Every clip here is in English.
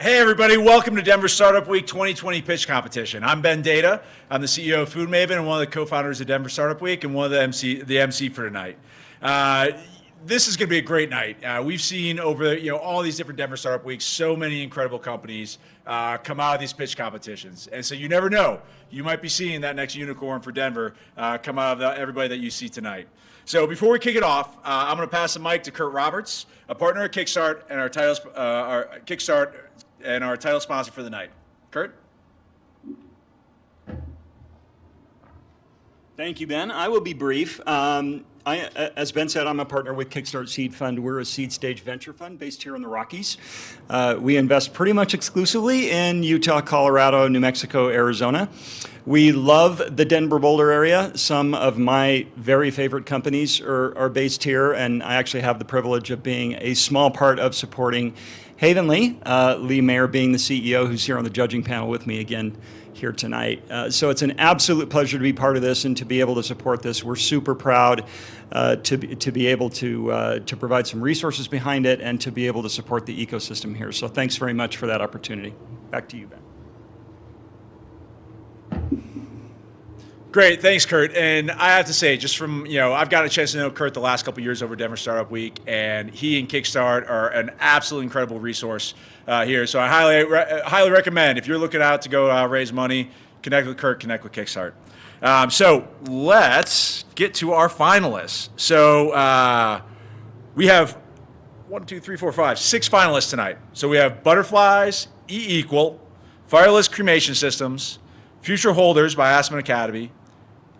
Hey everybody, welcome to Denver Startup Week 2020 Pitch Competition. I'm Ben Data. I'm the CEO of Food Maven and one of the co-founders of Denver Startup Week and one of the MC for tonight. This is going to be a great night. We've seen over all these different Denver Startup Weeks, so many incredible companies come out of these pitch competitions. And so you never know. You might be seeing that next unicorn for Denver come out of everybody that you see tonight. So before we kick it off, I'm going to pass the mic to Kurt Roberts, a partner at Kickstart and our title sponsor for the night. Kurt? Thank you, Ben. I will be brief. As Ben said, I'm a partner with Kickstart Seed Fund. We're a seed stage venture fund based here in the Rockies. We invest pretty much exclusively in Utah, Colorado, New Mexico, Arizona. We love the Denver Boulder area. Some of my very favorite companies are based here, and I actually have the privilege of being a small part of supporting Havenly, Lee Mayer being the CEO, who's here on the judging panel with me again here tonight. So it's an absolute pleasure to be part of this and to be able to support this. We're super proud to be able to provide some resources behind it and to be able to support the ecosystem here. So thanks very much for that opportunity. Back to you, Ben. Great, thanks, Kurt. And I have to say, just from, I've gotten a chance to know Kurt the last couple of years over Denver Startup Week, and he and Kickstart are an absolutely incredible resource here. So I highly recommend, if you're looking out to go raise money, connect with Kurt, connect with Kickstart. So let's get to our finalists. So we have 6 finalists tonight. So we have Butterflies, E-Equal, Fireless Cremation Systems, Future Holders by Aspen Academy,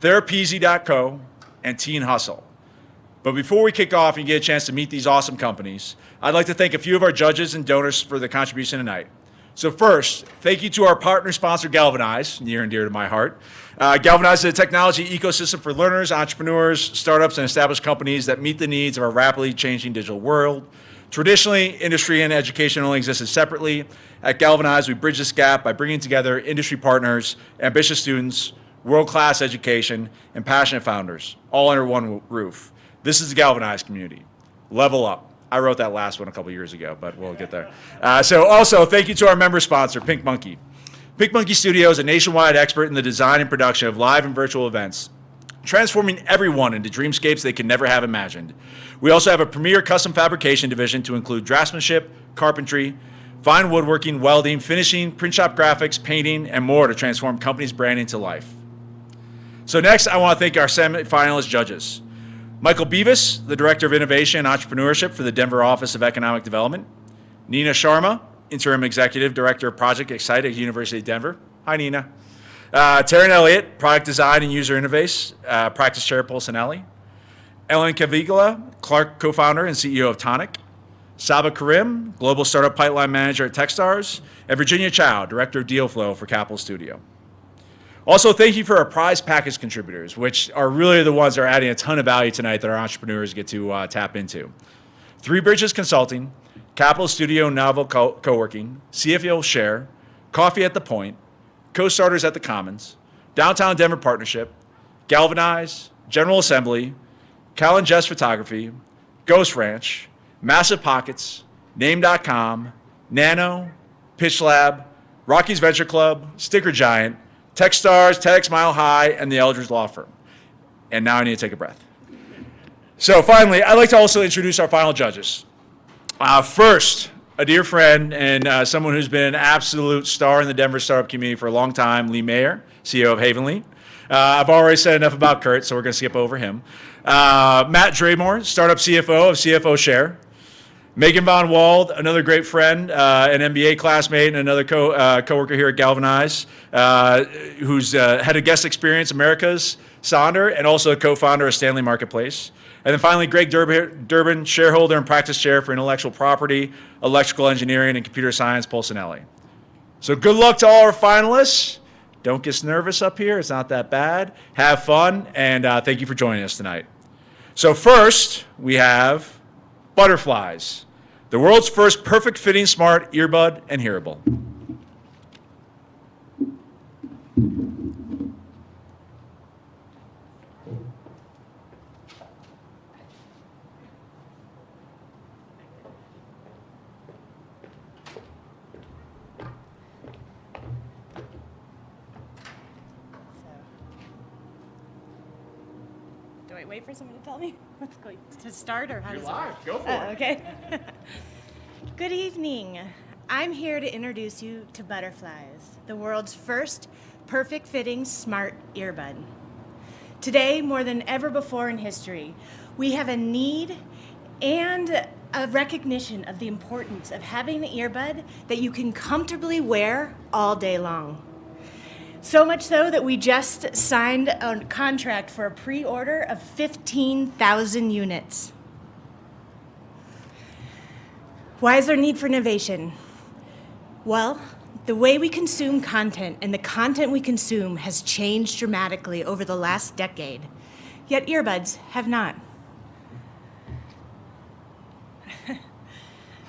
Therapeezy.co, and Teen Hustle. But before we kick off and get a chance to meet these awesome companies, I'd like to thank a few of our judges and donors for the contribution tonight. So first, thank you to our partner sponsor, Galvanize, near and dear to my heart. Galvanize is a technology ecosystem for learners, entrepreneurs, startups, and established companies that meet the needs of our rapidly changing digital world. Traditionally, industry and education only existed separately. At Galvanize, we bridge this gap by bringing together industry partners, ambitious students, world-class education, and passionate founders, all under one roof. This is the Galvanize community. Level up. I wrote that last one a couple years ago, but we'll get there. So also, thank you to our member sponsor, Pink Monkey. Pink Monkey Studio is a nationwide expert in the design and production of live and virtual events, transforming everyone into dreamscapes they could never have imagined. We also have a premier custom fabrication division to include draftsmanship, carpentry, fine woodworking, welding, finishing, print shop graphics, painting, and more to transform companies' branding to life. So next, I want to thank our semi-finalist judges. Michael Beavis, the Director of Innovation and Entrepreneurship for the Denver Office of Economic Development. Nina Sharma, Interim Executive Director of Project Excite at University of Denver. Hi, Nina. Taryn Elliott, Product Design and User Interface, Practice Chair, Polsinelli. Ellen Caviglia, Clark co-founder and CEO of Tonic. Saba Karim, Global Startup Pipeline Manager at Techstars. And Virginia Chow, Director of Deal Flow for Capital Studio. Also, thank you for our prize package contributors, which are really the ones that are adding a ton of value tonight that our entrepreneurs get to tap into. Three Bridges Consulting, Capital Studio Novel Co-working, CFO Share, Coffee at the Point, Co-Starters at the Commons, Downtown Denver Partnership, Galvanize, General Assembly, Cal and Jess Photography, Ghost Ranch, Massive Pockets, Name.com, Nano, Pitch Lab, Rockies Venture Club, Sticker Giant, Techstars, TEDx Mile High, and the Eldridge Law Firm. And now I need to take a breath. So finally, I'd like to also introduce our final judges. First, a dear friend and someone who's been an absolute star in the Denver startup community for a long time, Lee Mayer, CEO of Havenly. I've already said enough about Kurt, so we're going to skip over him. Matt Draymore, startup CFO of CFO Share. Megan Von Wald, another great friend, an MBA classmate, and another coworker here at Galvanize, who's head of guest experience Americas, Sonder, and also a co-founder of Stanley Marketplace. And then finally, Greg Durbin, shareholder and practice chair for intellectual property, electrical engineering, and computer science, Polsinelli. So good luck to all our finalists. Don't get nervous up here. It's not that bad. Have fun, and thank you for joining us tonight. So first, we have Butterflies, the world's first perfect fitting smart earbud and hearable. I wait for someone to tell me what's going to start or how You're does it live. work? Go for it. Okay. Good evening. I'm here to introduce you to Butterflies, the world's first perfect-fitting smart earbud. Today, more than ever before in history, we have a need and a recognition of the importance of having an earbud that you can comfortably wear all day long. So much so that we just signed a contract for a pre-order of 15,000 units. Why is there need for innovation? Well, the way we consume content and the content we consume has changed dramatically over the last decade, yet earbuds have not.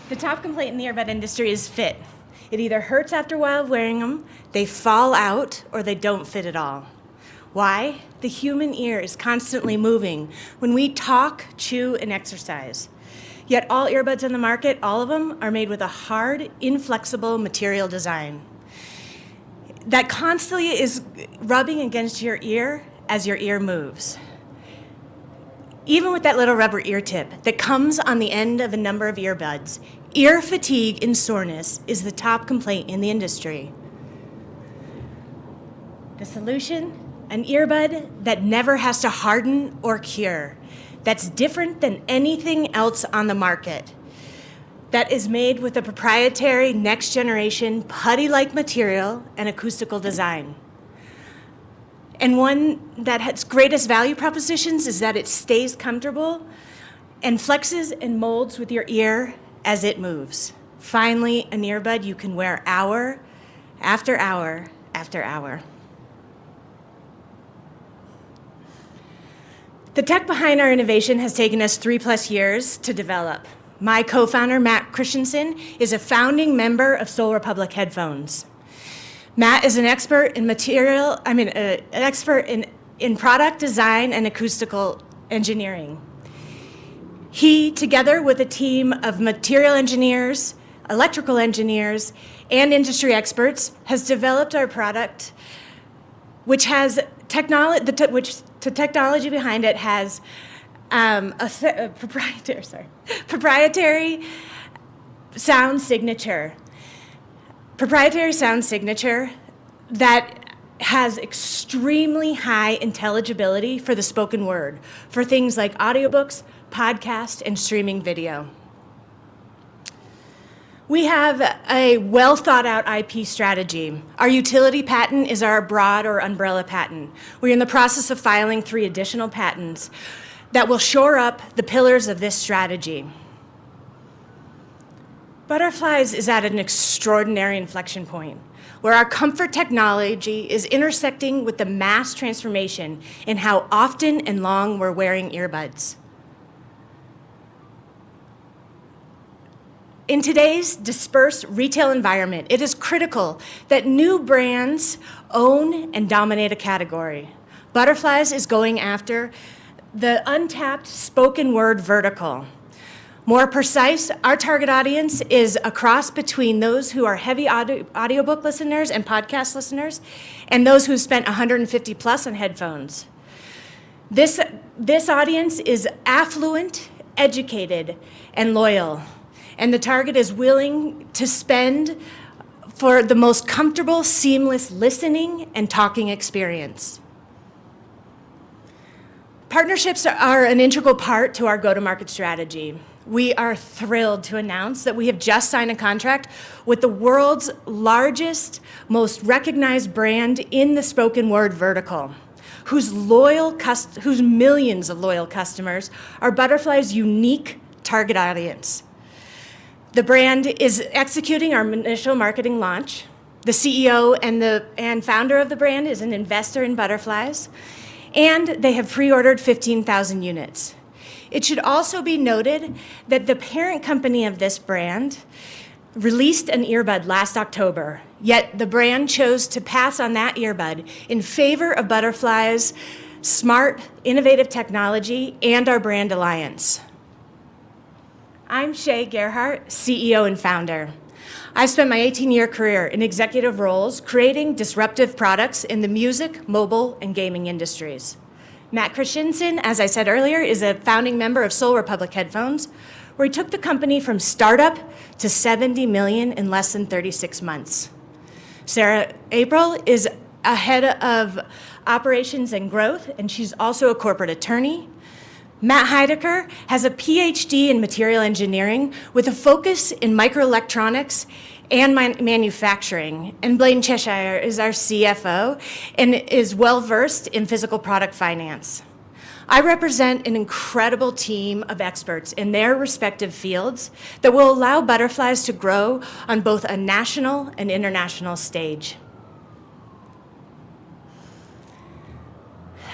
The top complaint in the earbud industry is fit. It either hurts after a while of wearing them, they fall out, or they don't fit at all. Why? The human ear is constantly moving when we talk, chew, and exercise. Yet all earbuds on the market, all of them, are made with a hard, inflexible material design that constantly is rubbing against your ear as your ear moves. Even with that little rubber ear tip that comes on the end of a number of earbuds, ear fatigue and soreness is the top complaint in the industry. The solution? An earbud that never has to harden or cure, that's different than anything else on the market, that is made with a proprietary next-generation putty-like material and acoustical design. And one that has greatest value propositions is that it stays comfortable and flexes and molds with your ear as it moves. Finally, an earbud you can wear hour after hour after hour. The tech behind our innovation has taken us 3+ years to develop. My co-founder, Matt Christensen, is a founding member of Soul Republic Headphones. Matt is an expert in in product design and acoustical engineering. He, together with a team of material engineers, electrical engineers, and industry experts, has developed our product, which has the technology behind it has a proprietary sound signature. Proprietary sound signature that has extremely high intelligibility for the spoken word, for things like audiobooks, podcasts, and streaming video. We have a well-thought-out IP strategy. Our utility patent is our broad or umbrella patent. We're in the process of filing 3 additional patents that will shore up the pillars of this strategy. Butterflies is at an extraordinary inflection point where our comfort technology is intersecting with the mass transformation in how often and long we're wearing earbuds. In today's dispersed retail environment, it is critical that new brands own and dominate a category. Butterflies is going after the untapped spoken word vertical. More precise, our target audience is a cross between those who are heavy audiobook listeners and podcast listeners and those who spent $150+ on headphones. This audience is affluent, educated, and loyal. And the target is willing to spend for the most comfortable, seamless listening and talking experience. Partnerships are an integral part to our go-to-market strategy. We are thrilled to announce that we have just signed a contract with the world's largest, most recognized brand in the spoken word vertical, whose millions of loyal customers are Butterfly's unique target audience. The brand is executing our initial marketing launch. The CEO and founder of the brand is an investor in Butterflies, and they have pre-ordered 15,000 units. It should also be noted that the parent company of this brand released an earbud last October, yet the brand chose to pass on that earbud in favor of Butterfly's smart, innovative technology and our brand alliance. I'm Shay Gerhardt, CEO and founder. I spent my 18-year career in executive roles creating disruptive products in the music, mobile, and gaming industries. Matt Christensen, as I said earlier, is a founding member of Soul Republic Headphones, where he took the company from startup to 70 million in less than 36 months. Sarah April is a head of operations and growth, and she's also a corporate attorney. Matt Heidecker has a PhD in material engineering with a focus in microelectronics and manufacturing. And Blaine Cheshire is our CFO and is well-versed in physical product finance. I represent an incredible team of experts in their respective fields that will allow Butterflies to grow on both a national and international stage.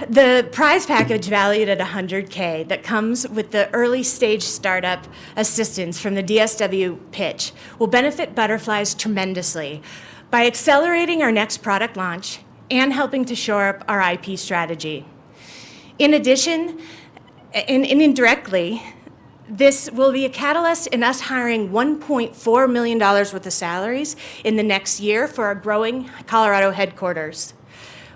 The prize package valued at $100K that comes with the early stage startup assistance from the DSW pitch will benefit Butterflies tremendously by accelerating our next product launch and helping to shore up our IP strategy. In addition, and indirectly, this will be a catalyst in us hiring $1.4 million worth of salaries in the next year for our growing Colorado headquarters.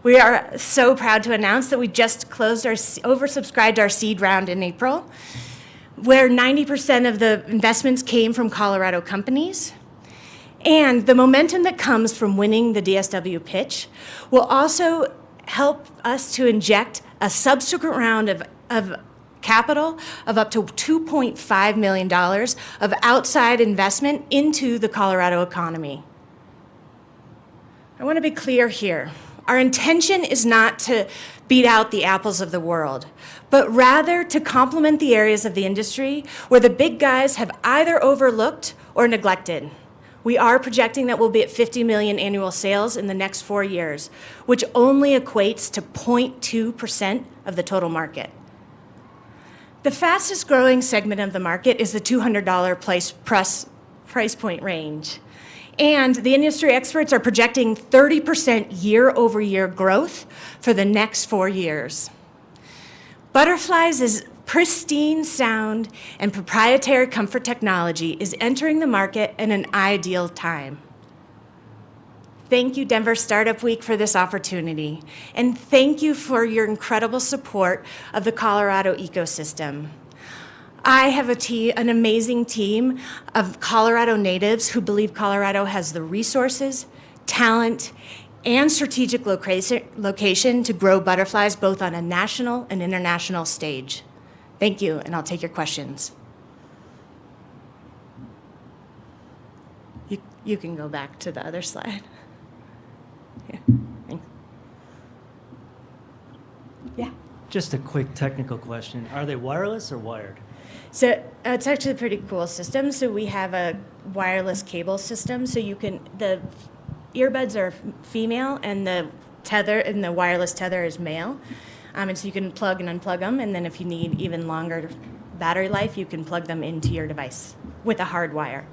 We are so proud to announce that we just oversubscribed our seed round in April, where 90% of the investments came from Colorado companies. And the momentum that comes from winning the DSW pitch will also help us to inject a subsequent round of capital of up to $2.5 million of outside investment into the Colorado economy. I want to be clear here. Our intention is not to beat out the apples of the world, but rather to complement the areas of the industry where the big guys have either overlooked or neglected. We are projecting that we'll be at 50 million annual sales in the next 4 years, which only equates to 0.2% of the total market. The fastest growing segment of the market is the $200 price point range. And the industry experts are projecting 30% year-over-year growth for the next 4 years. Butterflies' pristine sound and proprietary comfort technology is entering the market in an ideal time. Thank you, Denver Startup Week, for this opportunity. And thank you for your incredible support of the Colorado ecosystem. I have an amazing team of Colorado natives who believe Colorado has the resources, talent, and strategic location to grow Butterflies both on a national and international stage. Thank you, and I'll take your questions. You can go back to the other slide. Yeah, thanks. Yeah. Just a quick technical question. Are they wireless or wired? So it's actually a pretty cool system. So we have a wireless cable system. So the earbuds are female and the wireless tether is male. And so you can plug and unplug them. And then if you need even longer battery life, you can plug them into your device with a hard wire.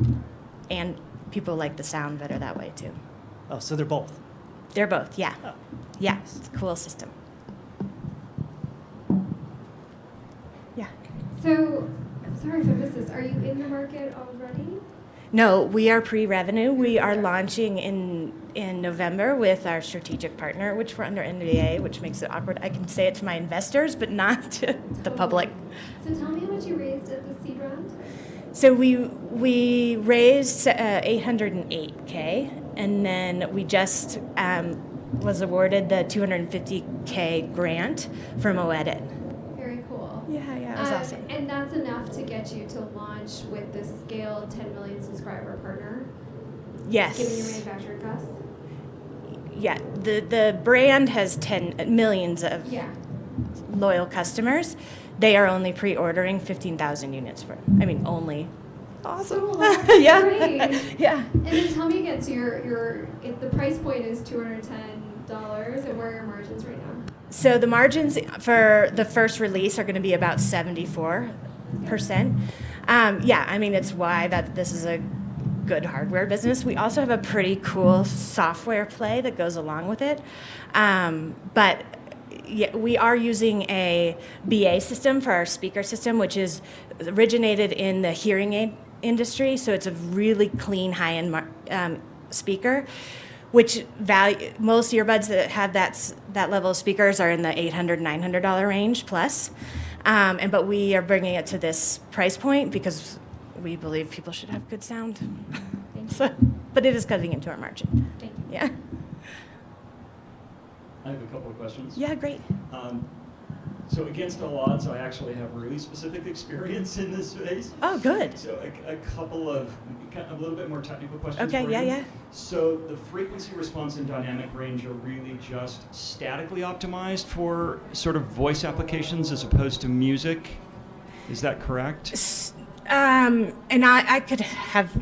And people like the sound better that way too. Oh, so they're both? They're both, yeah. Oh. Yeah, it's a cool system. Yeah. So, I'm sorry if I missed this. Are you in the market already? No, we are pre-revenue. We are launching in November with our strategic partner, which we're under NDA, which makes it awkward. I can say it to my investors, but not to the public. So tell me how much you raised at the seed round. So we raised $808K, and then we just was awarded the $250K grant from OEdit. Very cool. Yeah, it was awesome. And that's enough to get you to launch with the scaled 10 million subscriber partner? Yes. Given your manufacturing costs? Yeah, the brand has millions of loyal customers. They are only pre-ordering 15,000 units only. Awesome. So, yeah. Great. Yeah. And then tell me again, so if the price point is $210, and where are your margins right now? So the margins for the first release are going to be about 74%. It's why that this is a good hardware business. We also have a pretty cool software play that goes along with it. But we are using a BA system for our speaker system, which is originated in the hearing aid industry. So it's a really clean, high-end speaker. which most earbuds that have that level of speakers are in the $800, $900 range plus. But we are bringing it to this price point because we believe people should have good sound. But it is cutting into our margin. Thank you. Yeah. I have a couple of questions. Yeah, great. So against all odds, I actually have really specific experience in this space. Oh, good. So a couple of, a little bit more technical questions Okay, for yeah, you. yeah. So the frequency response and dynamic range are really just statically optimized for sort of voice applications as opposed to music. Is that correct? And I could have,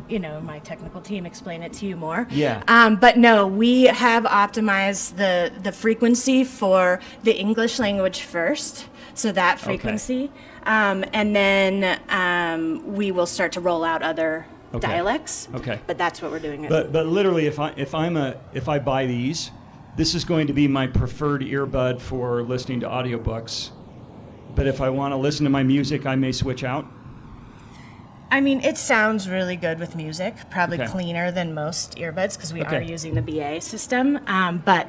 my technical team explain it to you more. Yeah. But no, we have optimized the frequency for the English language first, so that frequency. And then we will start to roll out other dialects. Okay. But that's what we're doing. But literally, if I buy these, this is going to be my preferred earbud for listening to audiobooks. But if I want to listen to my music, I may switch out. I mean, it sounds really good with music, probably Okay. cleaner than most earbuds because we are Okay. using the BA system. But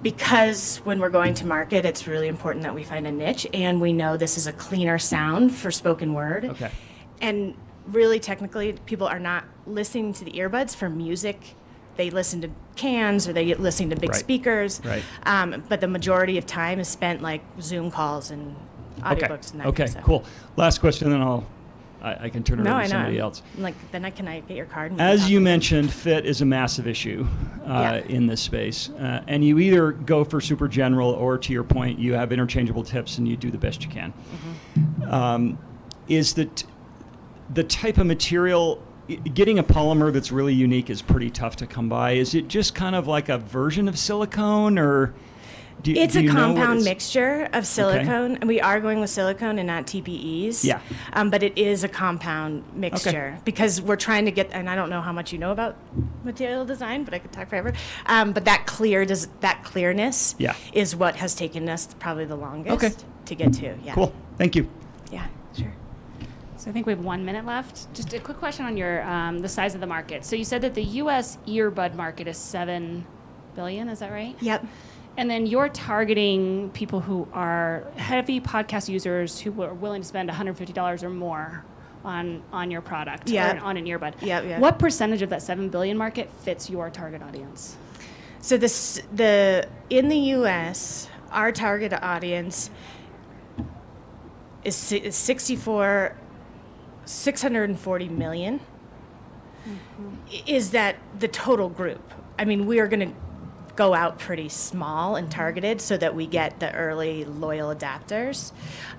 because when we're going to market, it's really important that we find a niche, and we know this is a cleaner sound for spoken word. Okay. And really, technically, people are not listening to the earbuds for music. They listen to cans or they listen to big Right. speakers. Right. But the majority of time is spent like Zoom calls and audiobooks and that Okay. kind of stuff. Cool. Last question, then I can turn it No, over I to know. somebody else. Like, then can I get your card? And we can As talk you about it? mentioned, fit is a massive issue Yeah. in this space. And you either go for super general or, to your point, you have interchangeable tips and you do the best you can. Is that the type of material, getting a polymer that's really unique is pretty tough to come by. Is it just kind of like a version of silicone, or It's do a you know what compound it's- mixture of silicone. And we are going with silicone and not TPEs. Yeah. But it is a compound mixture because we're trying to get, and I don't know how much you know about material design, but I could talk forever. But that clearness Yeah. is what has taken us probably the longest to get to. Yeah. Cool. Thank you. Yeah, sure. So I think we have 1 minute left. Just a quick question on your the size of the market. So you said that the U.S. earbud market is $7 billion. Is that right? Yep. And then you're targeting people who are heavy podcast users who are willing to spend $150 or more on your product Yeah. or on an earbud. Yeah, yeah. What percentage of that $7 billion market fits your target audience? So in the U.S., our target audience is 640 million. Is that the total group? I mean, we are going to go out pretty small and targeted so that we get the early loyal adapters,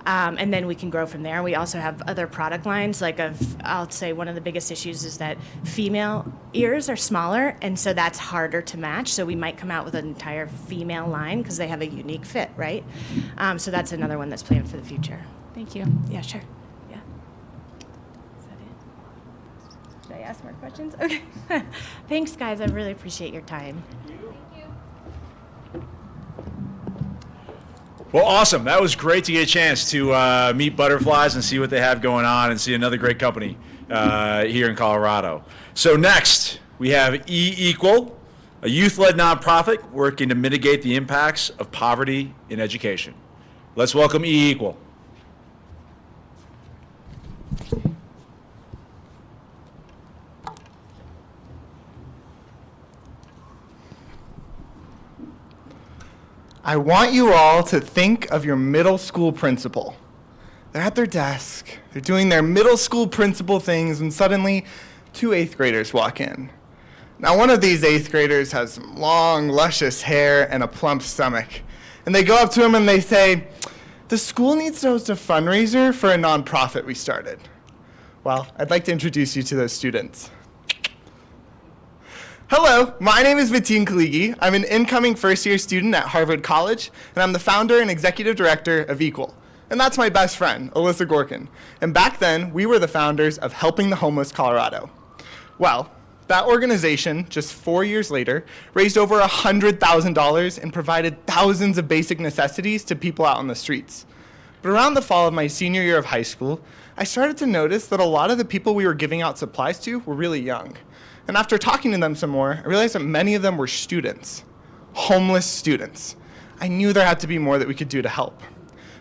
and then we can grow from there. We also have other product lines. I'll say one of the biggest issues is that female ears are smaller, and so that's harder to match. So we might come out with an entire female line because they have a unique fit, right? So that's another one that's planned for the future. Thank you. Yeah, sure. Yeah. Is that it? Should I ask more questions? Okay. Thanks, guys. I really appreciate your time. Well, awesome. That was great to get a chance to meet Butterflies and see what they have going on and see another great company here in Colorado. So next, we have E-Equal, a youth-led nonprofit working to mitigate the impacts of poverty in education. Let's welcome E-Equal. I want you all to think of your middle school principal. They're at their desk, they're doing their middle school principal things, and suddenly 2 8th graders walk in. Now, one of these 8th graders has some long, luscious hair and a plump stomach. And they go up to him and they say, "The school needs to host a fundraiser for a nonprofit we started." Well, I'd like to introduce you to those students. Hello, my name is Mateen Kaligi. I'm an incoming first-year student at Harvard College, and I'm the founder and executive director of Equal. And that's my best friend, Alyssa Gorkin. And back then, we were the founders of Helping the Homeless Colorado. Well, that organization, just 4 years later, raised over $100,000 and provided thousands of basic necessities to people out on the streets. But around the fall of my senior year of high school, I started to notice that a lot of the people we were giving out supplies to were really young. And after talking to them some more, I realized that many of them were students, homeless students. I knew there had to be more that we could do to help.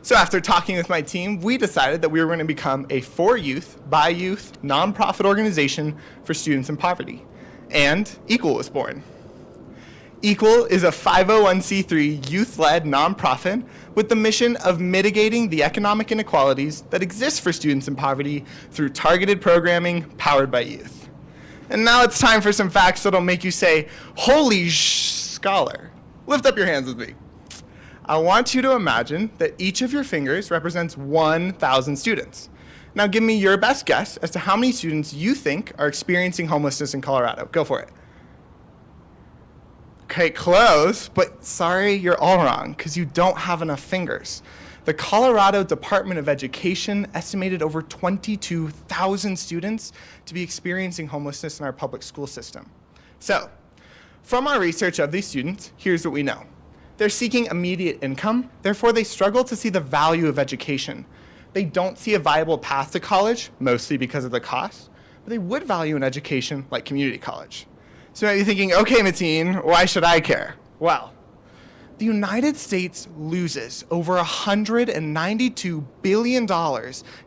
So after talking with my team, we decided that we were going to become a for youth, by youth, nonprofit organization for students in poverty. And Equal was born. Equal is a 501c3 youth-led nonprofit with the mission of mitigating the economic inequalities that exist for students in poverty through targeted programming powered by youth. And now it's time for some facts that'll make you say, holy scholar. Lift up your hands with me. I want you to imagine that each of your fingers represents 1,000 students. Now give me your best guess as to how many students you think are experiencing homelessness in Colorado. Go for it. Okay, close, but sorry, you're all wrong, because you don't have enough fingers. The Colorado Department of Education estimated over 22,000 students to be experiencing homelessness in our public school system. So, from our research of these students, here's what we know. They're seeking immediate income, therefore they struggle to see the value of education. They don't see a viable path to college, mostly because of the cost, but they would value an education like community college. So now you're thinking, okay, Mateen, why should I care? Well, the United States loses over $192 billion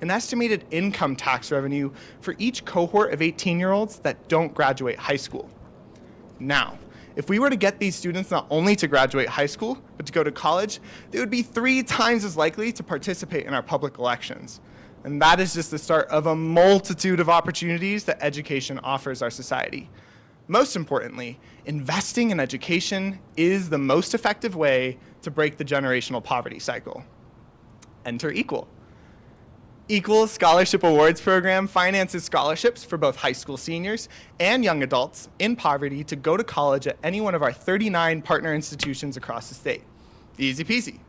in estimated income tax revenue for each cohort of 18-year-olds that don't graduate high school. Now, if we were to get these students not only to graduate high school, but to go to college, they would be 3 times as likely to participate in our public elections. And that is just the start of a multitude of opportunities that education offers our society. Most importantly, investing in education is the most effective way to break the generational poverty cycle. Enter Equal. Equal's Scholarship Awards program finances scholarships for both high school seniors and young adults in poverty to go to college at any one of our 39 partner institutions across the state. Easy peasy.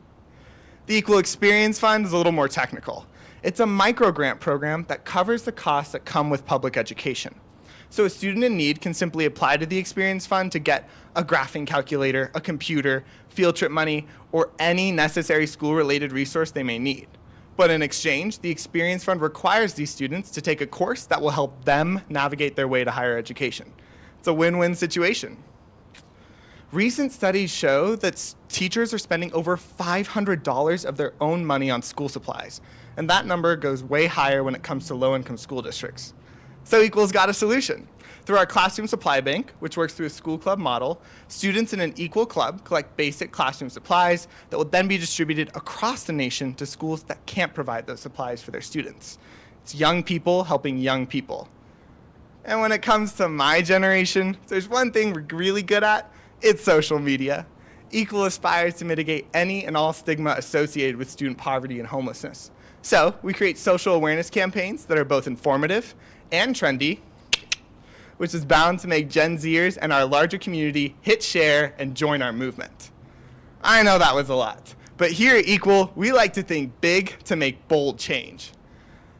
The Equal Experience Fund is a little more technical. It's a micro-grant program that covers the costs that come with public education. So a student in need can simply apply to the Experience Fund to get a graphing calculator, a computer, field trip money, or any necessary school-related resource they may need. But in exchange, the Experience Fund requires these students to take a course that will help them navigate their way to higher education. It's a win-win situation. Recent studies show that teachers are spending over $500 of their own money on school supplies, and that number goes way higher when it comes to low-income school districts. So Equal's got a solution. Through our classroom supply bank, which works through a school club model, students in an Equal club collect basic classroom supplies that will then be distributed across the nation to schools that can't provide those supplies for their students. It's young people helping young people. And when it comes to my generation, if there's one thing we're really good at, it's social media. Equal aspires to mitigate any and all stigma associated with student poverty and homelessness. So we create social awareness campaigns that are both informative and trendy, which is bound to make Gen Zers and our larger community hit share and join our movement. I know that was a lot, but here at Equal, we like to think big to make bold change.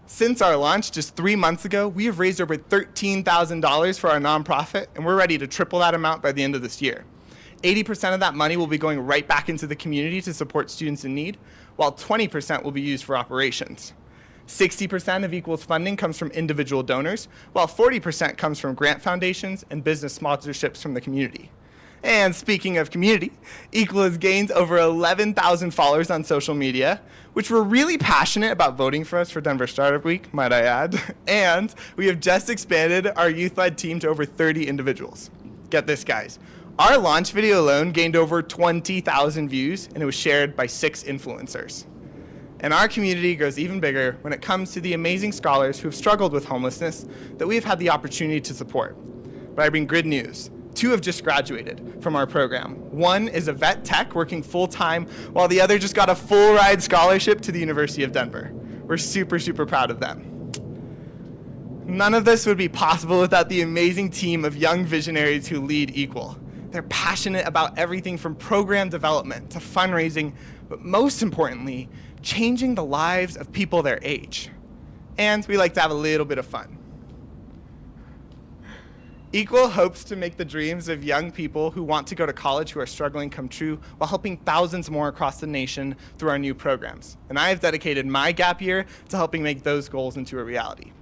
Since our launch just 3 months ago, we have raised over $13,000 for our nonprofit, and we're ready to triple that amount by the end of this year. 80% of that money will be going right back into the community to support students in need, while 20% will be used for operations. 60% of Equal's funding comes from individual donors, while 40% comes from grant foundations and business sponsorships from the community. And speaking of community, Equal has gained over 11,000 followers on social media, which we're really passionate about voting for us for Denver Startup Week, might I add. And we have just expanded our youth-led team to over 30 individuals. Get this, guys. Our launch video alone gained over 20,000 views, and it was shared by 6 influencers. And our community grows even bigger when it comes to the amazing scholars who have struggled with homelessness that we have had the opportunity to support. But I bring good news. 2 have just graduated from our program. One is a vet tech working full-time, while the other just got a full-ride scholarship to the University of Denver. We're super, super proud of them. None of this would be possible without the amazing team of young visionaries who lead Equal. They're passionate about everything from program development to fundraising, but most importantly, changing the lives of people their age. And we like to have a little bit of fun. Equal hopes to make the dreams of young people who want to go to college who are struggling come true while helping thousands more across the nation through our new programs. And I have dedicated my gap year to helping make those goals into a reality.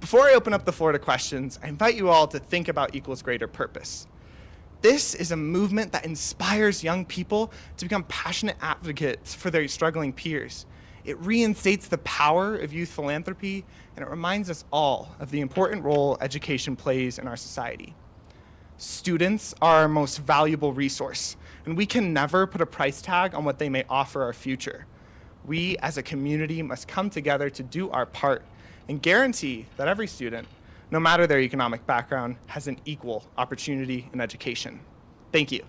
Before I open up the floor to questions, I invite you all to think about equals greater purpose. This is a movement that inspires young people to become passionate advocates for their struggling peers. It reinstates the power of youth philanthropy, and it reminds us all of the important role education plays in our society. Students are our most valuable resource, and we can never put a price tag on what they may offer our future. We, as a community, must come together to do our part and guarantee that every student, no matter their economic background, has an equal opportunity in education. Thank you.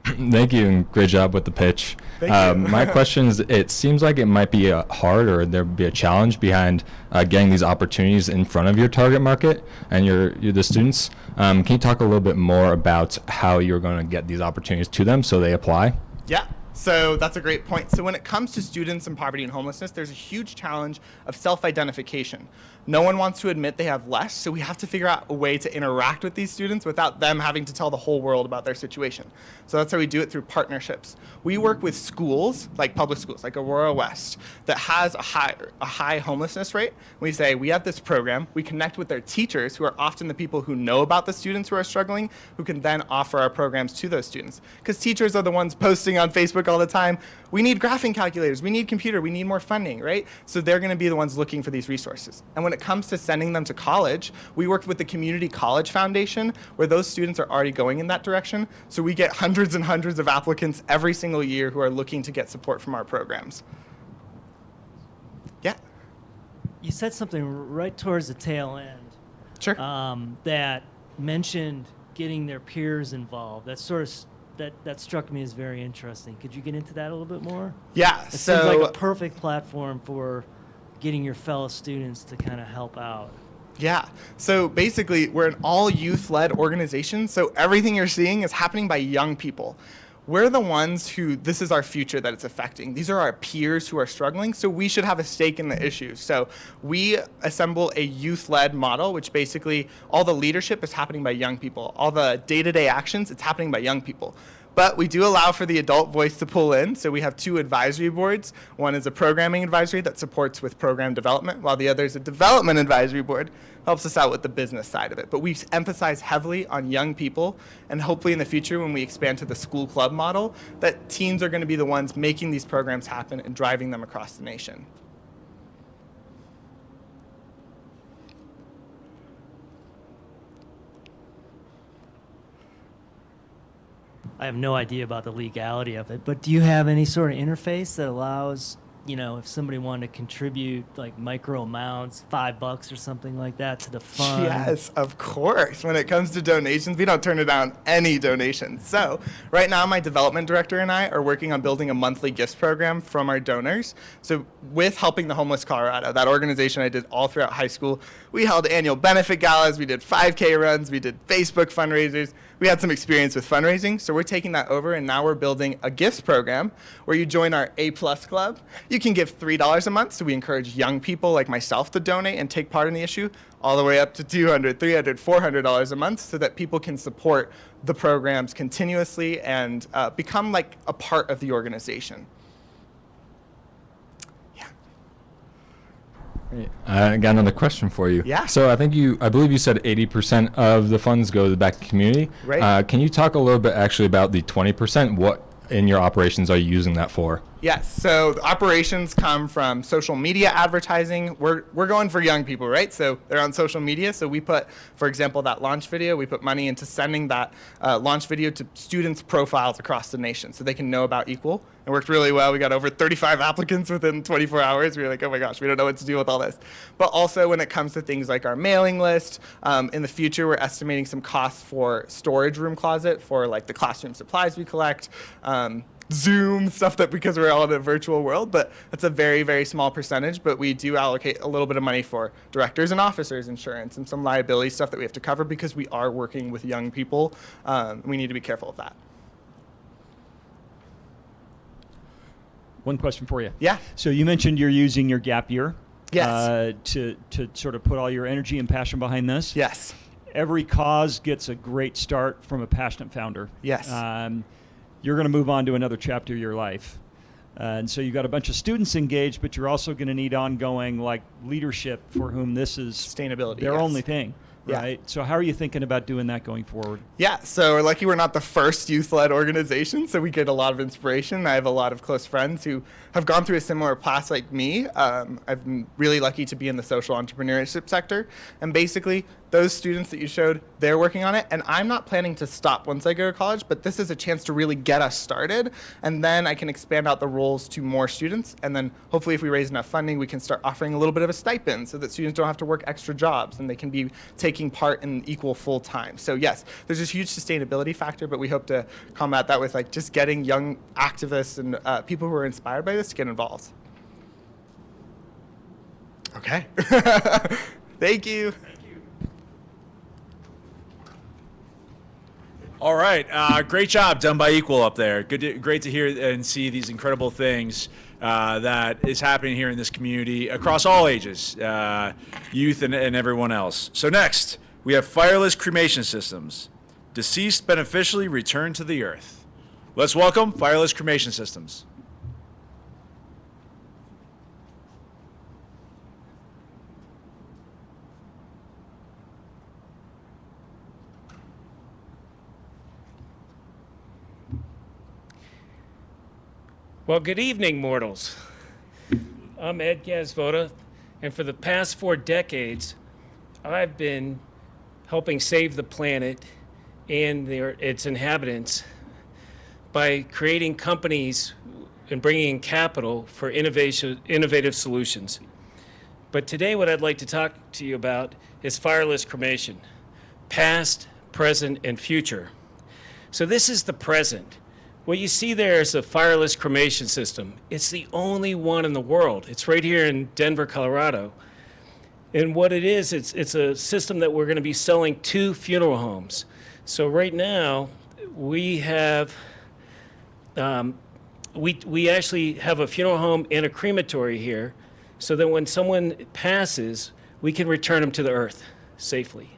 Thank you, and great job with the pitch. Thank you. My question is, it seems like it might be hard, or there would be a challenge behind getting these opportunities in front of your target market and you're the students. Can you talk a little bit more about how you're going to get these opportunities to them so they apply? Yeah, so that's a great point. So when it comes to students in poverty and homelessness, there's a huge challenge of self-identification. No one wants to admit they have less, so we have to figure out a way to interact with these students without them having to tell the whole world about their situation. So that's how we do it, through partnerships. We work with schools, like public schools, like Aurora West, that has a high homelessness rate. We say, we have this program, we connect with their teachers, who are often the people who know about the students who are struggling, who can then offer our programs to those students. Because teachers are the ones posting on Facebook all the time, we need graphing calculators, we need computer, we need more funding, right? So they're gonna be the ones looking for these resources. And when it comes to sending them to college, we worked with the Community College Foundation, where those students are already going in that direction. So we get hundreds and hundreds of applicants every single year who are looking to get support from our programs. Yeah, You said something right towards the tail end sure. that mentioned getting their peers involved. That sort of that struck me as very interesting. Could you get into that a little bit more? Yeah, It so seems like a perfect platform for getting your fellow students to kind of help out. yeah, so basically we're an all youth-led organization, so everything you're seeing is happening by young people. We're the ones who, this is our future that it's affecting. These are our peers who are struggling, so we should have a stake in the issue. So we assemble a youth-led model, which basically all the leadership is happening by young people. All the day-to-day actions, it's happening by young people. But we do allow for the adult voice to pull in, so we have 2 advisory boards. One is a programming advisory that supports with program development, while the other is a development advisory board, helps us out with the business side of it. But we emphasize heavily on young people, and hopefully in the future when we expand to the school club model, that teens are going to be the ones making these programs happen and driving them across the nation. I have no idea about the legality of it, but do you have any sort of interface that allows, if somebody wanted to contribute like micro amounts, $5 or something like that to the fund? Yes, of course. When it comes to donations, we don't turn down any donations. So right now, my development director and I are working on building a monthly gifts program from our donors. So with Helping the Homeless Colorado, that organization I did all throughout high school, we held annual benefit galas, we did 5K runs, we did Facebook fundraisers. We had some experience with fundraising, so we're taking that over, and now we're building a gifts program where you join our A+ club. You can give $3 a month, so we encourage young people like myself to donate and take part in the issue, all the way up to $200, $300, $400 a month, so that people can support the programs continuously and become like a part of the organization. Great. I got another question for you. Yeah. So I believe you said 80% of the funds go back to the community. Right. Can you talk a little bit actually about the 20%? What in your operations are you using that for? Yes, so the operations come from social media advertising. We're going for young people, right? So they're on social media. So we put, for example, that launch video, we put money into sending that launch video to students' profiles across the nation so they can know about Equal. It worked really well. We got over 35 applicants within 24 hours. We were like, oh my gosh, we don't know what to do with all this. But also when it comes to things like our mailing list, in the future we're estimating some costs for storage room closet for like the classroom supplies we collect, Zoom, stuff that, because we're all in a virtual world, but that's a very, very small percentage. But we do allocate a little bit of money for directors and officers insurance and some liability stuff that we have to cover because we are working with young people. We need to be careful of that. One question for you. Yeah. So you mentioned you're using your gap year. Yes. To sort of put all your energy and passion behind this. Yes. Every cause gets a great start from a passionate founder. Yes. You're going to move on to another chapter of your life. And so you've got a bunch of students engaged, but you're also going to need ongoing like leadership for whom this is Sustainability, their yes. only thing, Yeah. right? So how are you thinking about doing that going forward? Yeah, so we're lucky we're not the first youth-led organization, so we get a lot of inspiration. I have a lot of close friends who have gone through a similar path like me. I've been really lucky to be in the social entrepreneurship sector, and basically those students that you showed, they're working on it, and I'm not planning to stop once I go to college, but this is a chance to really get us started, and then I can expand out the roles to more students, and then hopefully if we raise enough funding, we can start offering a little bit of a stipend so that students don't have to work extra jobs, and they can be taking part in equal full time. So yes, there's this huge sustainability factor, but we hope to combat that with like just getting young activists and people who are inspired by this to get involved. Okay. Thank you. All right, great job done by Equal up there. Great to hear and see these incredible things that is happening here in this community across all ages, youth and everyone else. So next, we have Fireless cremation systems. Deceased beneficially returned to the earth. Let's welcome Fireless cremation systems. Well, good evening, mortals. I'm Ed Gazvoda, and for the past 4 decades, I've been helping save the planet and its inhabitants by creating companies and bringing in capital for innovative solutions. But today, what I'd like to talk to you about is fireless cremation, past, present, and future. So this is the present. What you see there is a fireless cremation system. It's the only one in the world. It's right here in Denver, Colorado. And what it is, it's a system that we're going to be selling to funeral homes. So right now, we have, we actually have a funeral home and a crematory here, so that when someone passes, we can return them to the earth safely.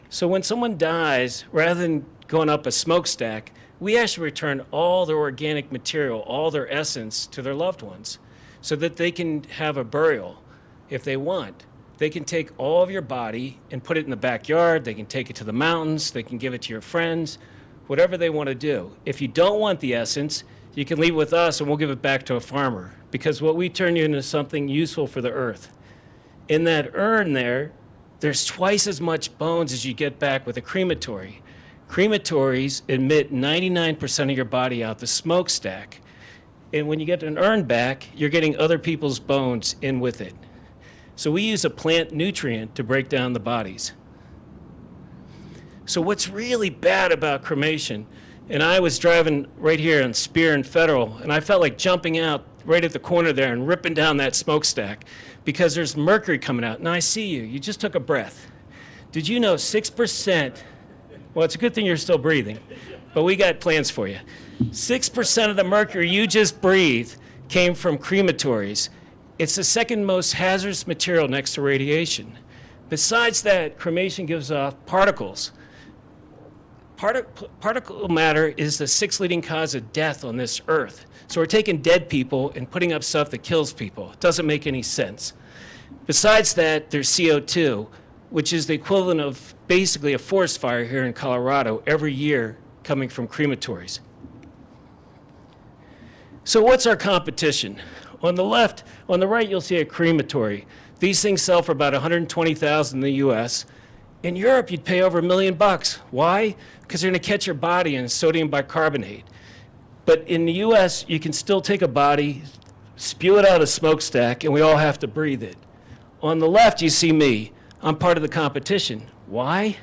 So when someone dies, rather than going up a smokestack, we actually return all their organic material, all their essence to their loved ones so that they can have a burial if they want. They can take all of your body and put it in the backyard. They can take it to the mountains. They can give it to your friends, whatever they want to do. If you don't want the essence, you can leave it with us and we'll give it back to a farmer, because what we turn you into something useful for the earth. In that urn there's twice as much bones as you get back with a crematory. Crematories emit 99% of your body out the smokestack. And when you get an urn back, you're getting other people's bones in with it. So we use a plant nutrient to break down the bodies. So what's really bad about cremation, and I was driving right here on Spear and Federal, and I felt like jumping out right at the corner there and ripping down that smokestack because there's mercury coming out. And I see you. You just took a breath. Did you know 6%? Well, it's a good thing you're still breathing, but we got plans for you. 6% of the mercury you just breathed came from crematories. It's the second most hazardous material next to radiation. Besides that, cremation gives off particles. Particle matter is the 6th leading cause of death on this earth. So we're taking dead people and putting up stuff that kills people. It doesn't make any sense. Besides that, there's CO2, which is the equivalent of basically a forest fire here in Colorado every year coming from crematories. So what's our competition? On the left, on the right, you'll see a crematory. These things sell for about $120,000 in the US. In Europe, you'd pay over $1 million. Why? Because they're gonna catch your body in sodium bicarbonate. But in the US, you can still take a body, spew it out a smokestack, and we all have to breathe it. On the left, you see me. I'm part of the competition. Why?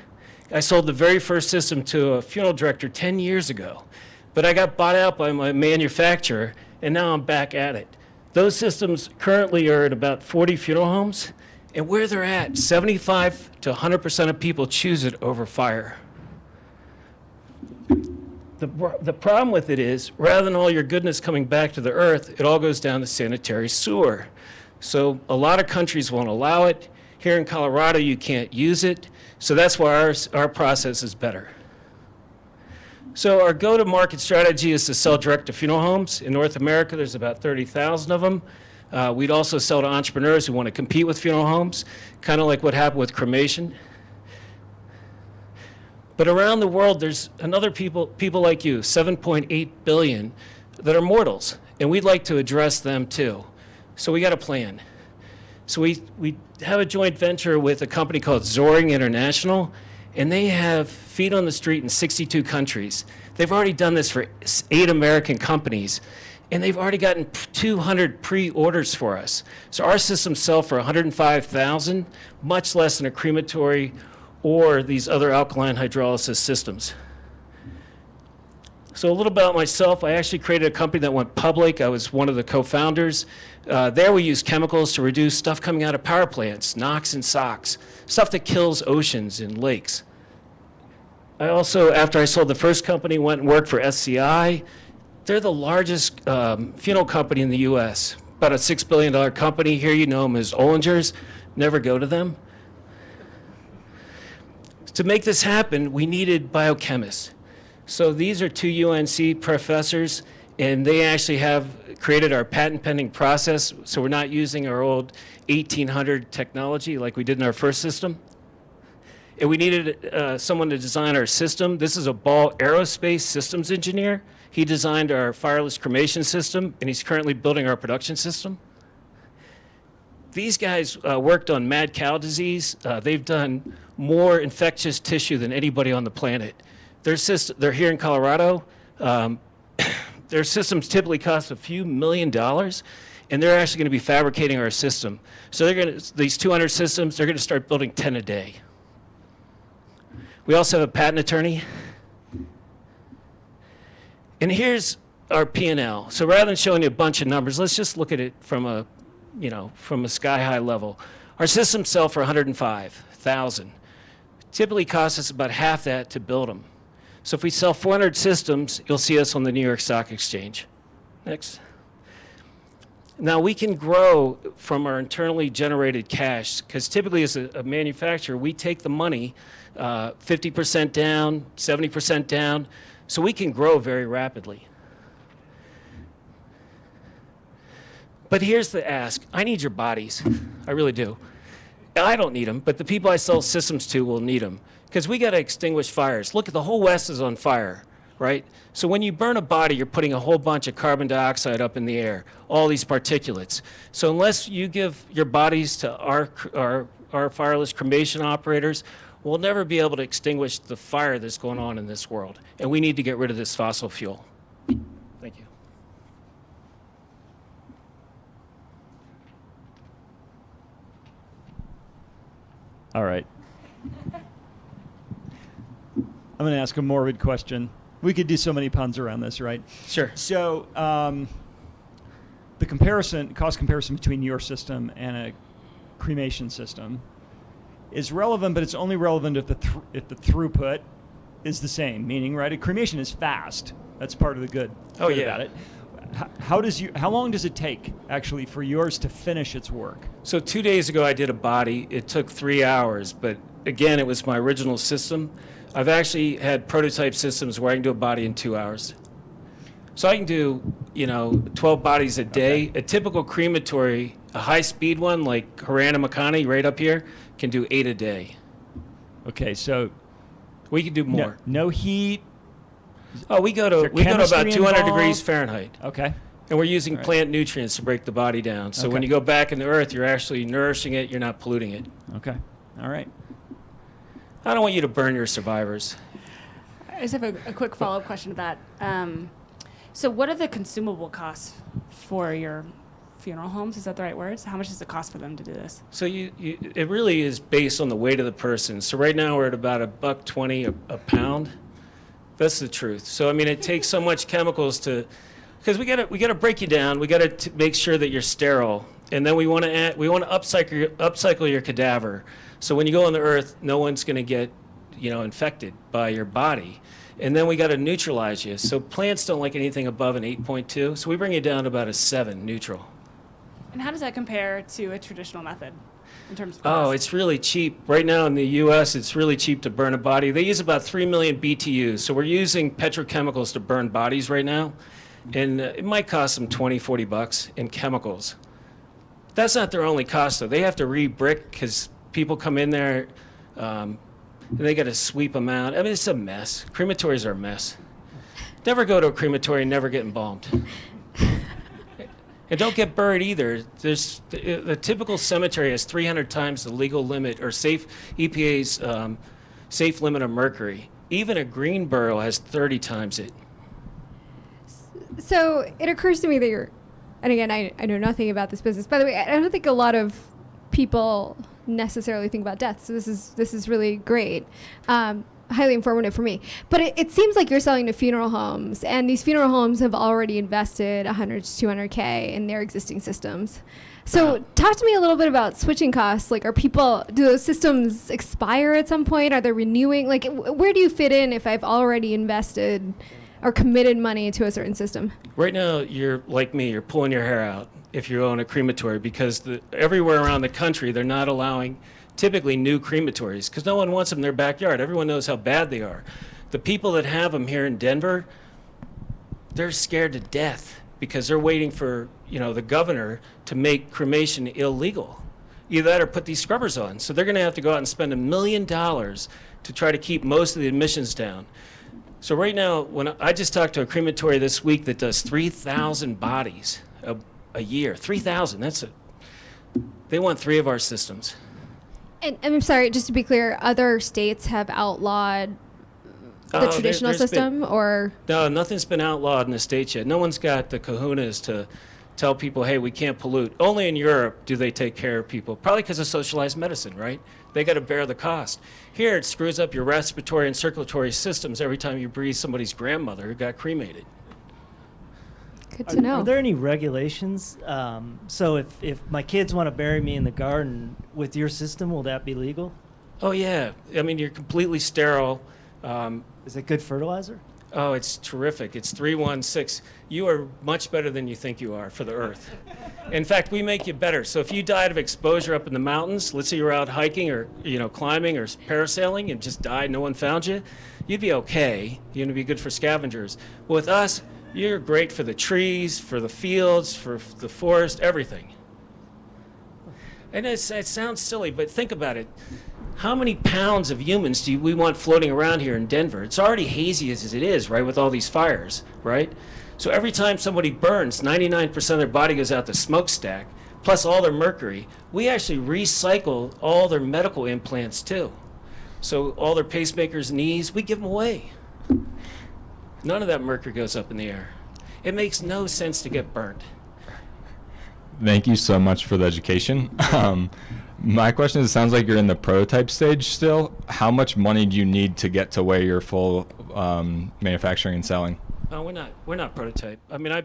I sold the very first system to a funeral director 10 years ago, but I got bought out by my manufacturer, and now I'm back at it. Those systems currently are at about 40 funeral homes, and where they're at, 75 to 100% of people choose it over fire. The problem with it is, rather than all your goodness coming back to the earth, it all goes down the sanitary sewer. So a lot of countries won't allow it. Here in Colorado, you can't use it. So that's why our process is better. So our go-to-market strategy is to sell direct to funeral homes. In North America, there's about 30,000 of them. We'd also sell to entrepreneurs who want to compete with funeral homes, kind of like what happened with cremation. But around the world, there's another people like you, 7.8 billion, that are mortals, and we'd like to address them too. So we got a plan. So we have a joint venture with a company called Zoring International, and they have feet on the street in 62 countries. They've already done this for 8 American companies, and they've already gotten 200 pre-orders for us. So our systems sell for 105,000, much less than a crematory or these other alkaline hydrolysis systems. So a little about myself. I actually created a company that went public. I was one of the co-founders. There we use chemicals to reduce stuff coming out of power plants, NOx and SOx, stuff that kills oceans and lakes. I also, after I sold the first company, went and worked for SCI. They're the largest funeral company in the US, about a $6 billion company. Here you know them as Ollingers. Never go to them. To make this happen, we needed biochemists. So these are 2 UNC professors, and they actually have created our patent pending process. So we're not using our old 1800 technology like we did in our first system. And we needed someone to design our system. This is a Ball Aerospace systems engineer. He designed our Fireless cremation system, and he's currently building our production system. These guys worked on mad cow disease. They've done more infectious tissue than anybody on the planet. They're here in Colorado. Their systems typically cost a few $1 million, and they're actually going to be fabricating our system. So these 200 systems, they're going to start building 10 a day. We also have a patent attorney. And here's our P&L. So rather than showing you a bunch of numbers, let's just look at it from a sky-high level. Our systems sell for 105,000. Typically costs us about half that to build them. So if we sell 400 systems, you'll see us on the New York Stock Exchange. Next. Now we can grow from our internally generated cash, because typically as a manufacturer, we take the money 50% down, 70% down, so we can grow very rapidly. But here's the ask. I need your bodies. I really do. I don't need them, but the people I sell systems to will need them, because we got to extinguish fires. Look, the whole West is on fire, right? So when you burn a body, you're putting a whole bunch of carbon dioxide up in the air, all these particulates. So unless you give your bodies to our Fireless cremation operators, we'll never be able to extinguish the fire that's going on in this world. And we need to get rid of this fossil fuel. Thank you. All right. I'm going to ask a morbid question. We could do so many puns around this, right? Sure. So the cost comparison between your system and a cremation system is relevant, but it's only relevant if the throughput is the same. Meaning, right, a cremation is fast. That's part of the good about it. How long does it take actually for yours to finish its work? So 2 days ago I did a body. It took 3 hours, but again, it was my original system. I've actually had prototype systems where I can do a body in 2 hours. So I can do, 12 bodies a day. Okay. A typical crematory, a high-speed one like Harana Makani right up here, can do 8 a day. Okay, so we can do more. No heat. Oh, we go to about 200 degrees Fahrenheit. Okay. And we're using plant nutrients to break the body down. So when you go back in the earth, you're actually nourishing it. You're not polluting it. Okay. All right. I don't want you to burn your survivors. I just have a quick follow-up question to that. So what are the consumable costs for your funeral homes? Is that the right words? How much does it cost for them to do this? So it really is based on the weight of the person. So right now we're at about $1.20 a pound. That's the truth. So I mean, it takes so much chemicals because we gotta break you down. We gotta make sure that you're sterile, and then we want to upcycle your cadaver. So when you go on the earth, no one's going to get, infected by your body. And then we got to neutralize you. So plants don't like anything above an 8.2. So we bring you down to about a 7 neutral. And how does that compare to a traditional method? in terms of Oh, cost? it's really cheap. Right now in the U.S., it's really cheap to burn a body. They use about 3 million BTUs. So we're using petrochemicals to burn bodies right now. And it might cost them 20, 40 bucks in chemicals. That's not their only cost, though. They have to re-brick because people come in there and they got to sweep them out. I mean, it's a mess. Crematories are a mess. Never go to a crematory and never get embalmed. And don't get buried either. The typical cemetery has 300 times the legal limit or EPA's safe limit of mercury. Even a green burial has 30 times it. So it occurs to me that you're, and again, I know nothing about this business. By the way, I don't think a lot of people necessarily think about death. So this is really great. Highly informative for me. But it seems like you're selling to funeral homes, and these funeral homes have already invested 100 to 200K in their existing systems. So talk to me a little bit about switching costs. Like, do those systems expire at some point? Are they renewing? Like, where do you fit in if I've already invested or committed money to a certain system? Right now, you're like me, you're pulling your hair out if you own a crematory because everywhere around the country, they're not allowing typically new crematories because no one wants them in their backyard. Everyone knows how bad they are. The people that have them here in Denver, they're scared to death because they're waiting for, the governor to make cremation illegal. Either that or put these scrubbers on. So they're going to have to go out and spend $1 million to try to keep most of the emissions down. So right now, when I just talked to a crematory this week that does 3,000 bodies a year, 3,000, they want 3 of our systems. And I'm sorry, just to be clear, other states have outlawed the traditional system, or? No, nothing's been outlawed in the states yet. No one's got the kahunas to tell people, hey, we can't pollute. Only in Europe do they take care of people, probably because of socialized medicine, right? They got to bear the cost. Here, it screws up your respiratory and circulatory systems every time you breathe somebody's grandmother who got cremated. Good to know. Are there any regulations? So if my kids want to bury me in the garden with your system, will that be legal? Oh, yeah. I mean, you're completely sterile. Is it good fertilizer? Oh, it's terrific. It's 316. You are much better than you think you are for the earth. In fact, we make you better. So if you died of exposure up in the mountains, let's say you were out hiking or climbing or parasailing and just died, no one found you, you'd be okay. You're going to be good for scavengers. But with us, you're great for the trees, for the fields, for the forest, everything. And it sounds silly, but think about it. How many pounds of humans do we want floating around here in Denver? It's already hazy as it is, right, with all these fires, right? So every time somebody burns, 99% of their body goes out the smokestack, plus all their mercury. We actually recycle all their medical implants, too. So all their pacemakers, knees, we give them away. None of that mercury goes up in the air. It makes no sense to get burnt. Thank you so much for the education. My question is, it sounds like you're in the prototype stage still. How much money do you need to get to where you're full manufacturing and selling? We're not prototype. I mean, I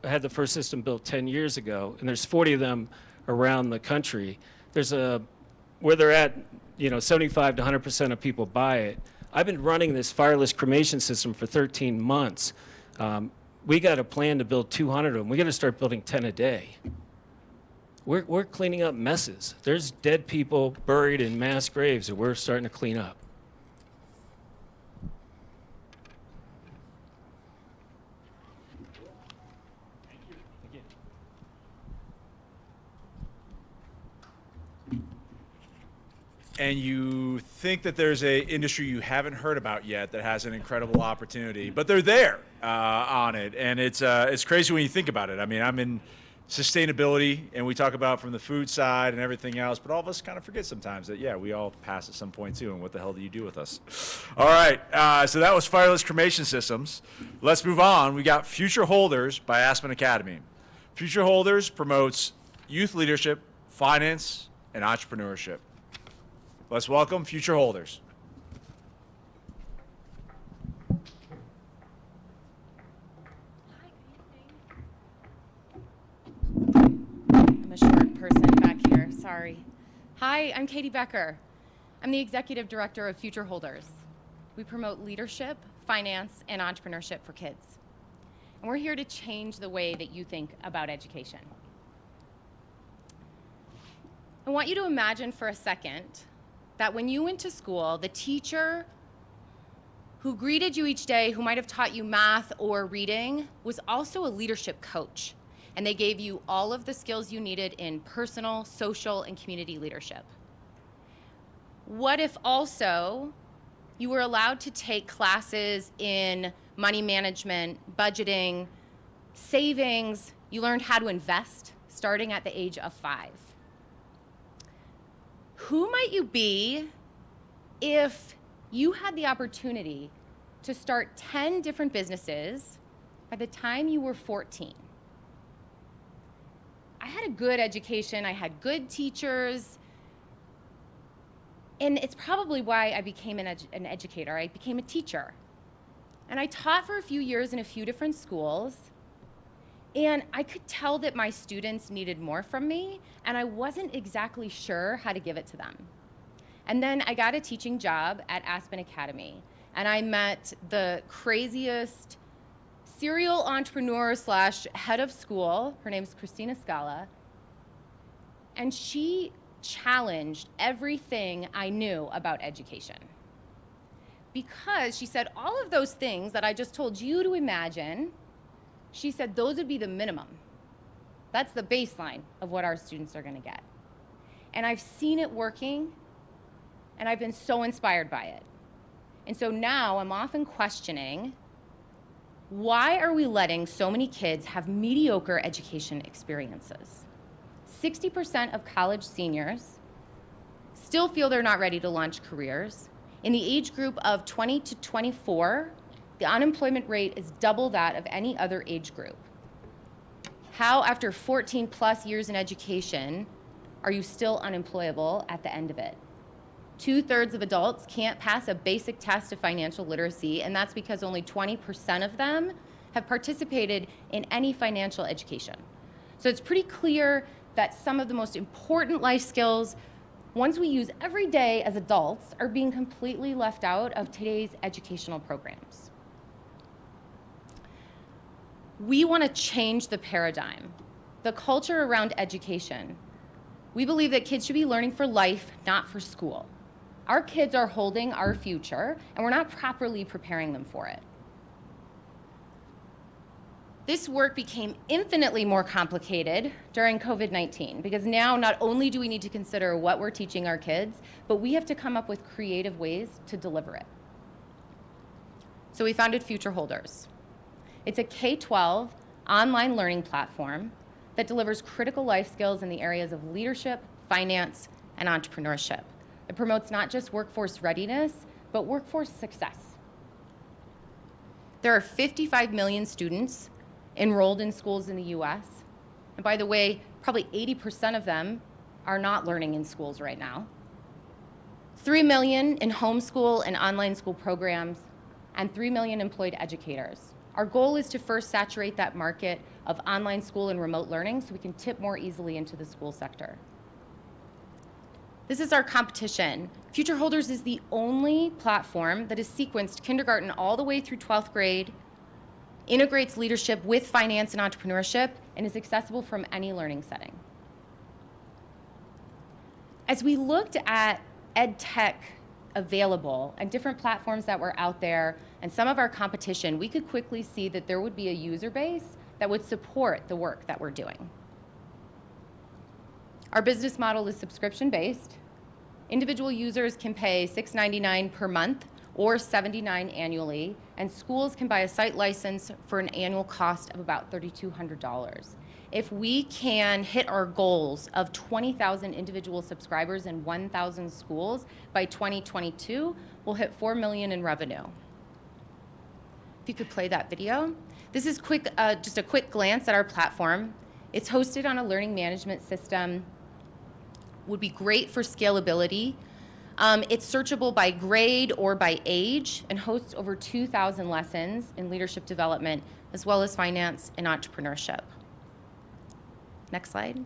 had the first system built 10 years ago, and there's 40 of them around the country. Where they're at, 75 to 100% of people buy it. I've been running this Fireless cremation system for 13 months. We got a plan to build 200 of them. We got to start building 10 a day. We're cleaning up messes. There's dead people buried in mass graves that we're starting to clean up. And you think that there's a industry you haven't heard about yet that has an incredible opportunity, but they're there on it, and it's crazy when you think about it. I mean, I'm in sustainability, and we talk about from the food side and everything else, but all of us kind of forget sometimes that, yeah, we all pass at some point too, and what the hell do you do with us? All right, so that was Fireless Cremation Systems. Let's move on. We got Future Holders by Aspen Academy. Future Holders promotes youth leadership, finance, and entrepreneurship. Let's welcome Future Holders. I'm a short person back here, sorry. Hi, I'm Katie Becker. I'm the Executive Director of Future Holders. We promote leadership, finance, and entrepreneurship for kids. And we're here to change the way that you think about education. I want you to imagine for a second that when you went to school, the teacher who greeted you each day, who might have taught you math or reading, was also a leadership coach. And they gave you all of the skills you needed in personal, social, and community leadership. What if also you were allowed to take classes in money management, budgeting, savings? You learned how to invest starting at the age of 5. Who might you be if you had the opportunity to start 10 different businesses by the time you were 14? I had a good education, I had good teachers, and it's probably why I became an educator. I became a teacher. And I taught for a few years in a few different schools, and I could tell that my students needed more from me, and I wasn't exactly sure how to give it to them. And then I got a teaching job at Aspen Academy, and I met the craziest serial entrepreneur / head of school. Her name's Christina Scala, and she challenged everything I knew about education. Because she said all of those things that I just told you to imagine, she said those would be the minimum. That's the baseline of what our students are going to get. And I've seen it working, and I've been so inspired by it. And so now I'm often questioning, why are we letting so many kids have mediocre education experiences? 60% of college seniors still feel they're not ready to launch careers. In the age group of 20 to 24, the unemployment rate is double that of any other age group. How, after 14 plus years in education, are you still unemployable at the end of it? 2/3 of adults can't pass a basic test of financial literacy, and that's because only 20% of them have participated in any financial education. So it's pretty clear that some of the most important life skills, ones we use every day as adults, are being completely left out of today's educational programs. We want to change the paradigm, the culture around education. We believe that kids should be learning for life, not for school. Our kids are holding our future, and we're not properly preparing them for it. This work became infinitely more complicated during COVID-19, because now not only do we need to consider what we're teaching our kids, but we have to come up with creative ways to deliver it. So we founded Future Holders. It's a K-12 online learning platform that delivers critical life skills in the areas of leadership, finance, and entrepreneurship. It promotes not just workforce readiness, but workforce success. There are 55 million students enrolled in schools in the US. And by the way, probably 80% of them are not learning in schools right now. 3 million in homeschool and online school programs, and 3 million employed educators. Our goal is to first saturate that market of online school and remote learning so we can tip more easily into the school sector. This is our competition. Future Holders is the only platform that has sequenced kindergarten all the way through 12th grade, integrates leadership with finance and entrepreneurship, and is accessible from any learning setting. As we looked at ed tech available and different platforms that were out there and some of our competition, we could quickly see that there would be a user base that would support the work that we're doing. Our business model is subscription-based. Individual users can pay $6.99 per month or $79 annually, and schools can buy a site license for an annual cost of about $3,200. If we can hit our goals of 20,000 individual subscribers in 1,000 schools by 2022, we'll hit $4 million in revenue. If you could play that video. This is just a quick glance at our platform. It's hosted on a learning management system. Would be great for scalability. It's searchable by grade or by age and hosts over 2,000 lessons in leadership development, as well as finance and entrepreneurship. Next slide.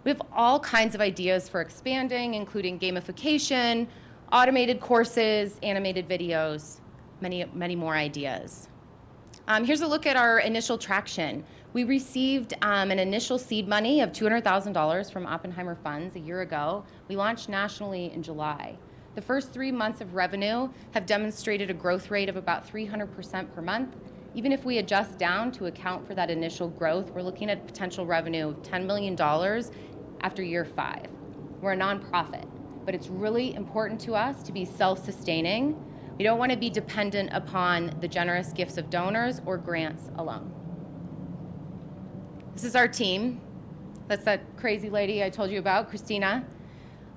We have all kinds of ideas for expanding, including gamification, automated courses, animated videos, many more ideas. Here's a look at our initial traction. We received an initial seed money of $200,000 from Oppenheimer Funds a year ago. We launched nationally in July. The first 3 months of revenue have demonstrated a growth rate of about 300% per month. Even if we adjust down to account for that initial growth, we're looking at potential revenue of $10 million after year 5. We're a nonprofit, but it's really important to us to be self-sustaining. We don't want to be dependent upon the generous gifts of donors or grants alone. This is our team. That's that crazy lady I told you about, Christina.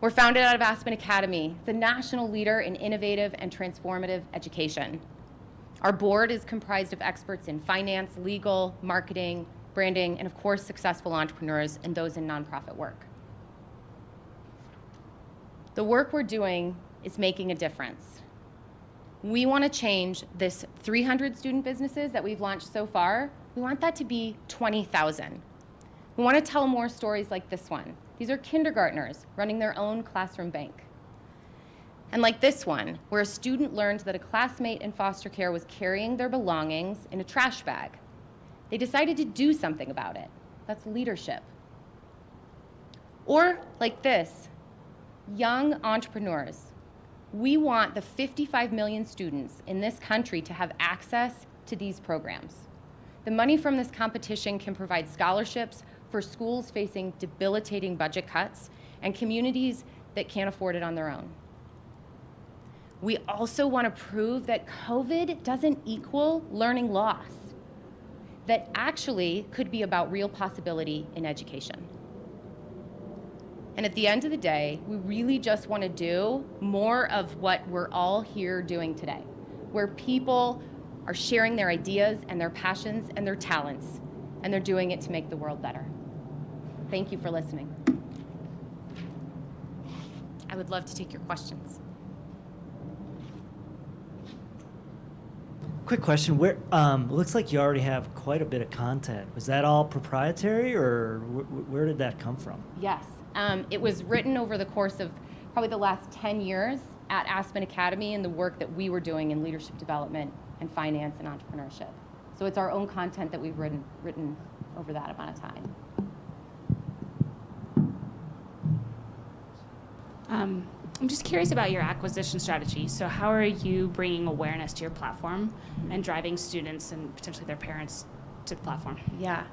We're founded out of Aspen Academy, the national leader in innovative and transformative education. Our board is comprised of experts in finance, legal, marketing, branding, and of course, successful entrepreneurs and those in nonprofit work. The work we're doing is making a difference. We want to change this 300 student businesses that we've launched so far. We want that to be 20,000. We want to tell more stories like this one. These are kindergartners running their own classroom bank. And like this one, where a student learned that a classmate in foster care was carrying their belongings in a trash bag. They decided to do something about it. That's leadership. Or like this, young entrepreneurs. We want the 55 million students in this country to have access to these programs. The money from this competition can provide scholarships for schools facing debilitating budget cuts and communities that can't afford it on their own. We also want to prove that COVID doesn't equal learning loss, that actually could be about real possibility in education. And at the end of the day, we really just want to do more of what we're all here doing today, where people are sharing their ideas and their passions and their talents, and they're doing it to make the world better. Thank you for listening. I would love to take your questions. Quick question: Where looks like you already have quite a bit of content. Was that all proprietary, or where did that come from? Yes. It was written over the course of probably the last 10 years at Aspen Academy and the work that we were doing in leadership development and finance and entrepreneurship. So it's our own content that we've written over that amount of time. I'm just curious about your acquisition strategy. So how are you bringing awareness to your platform and driving students and potentially their parents to the platform? Yeah.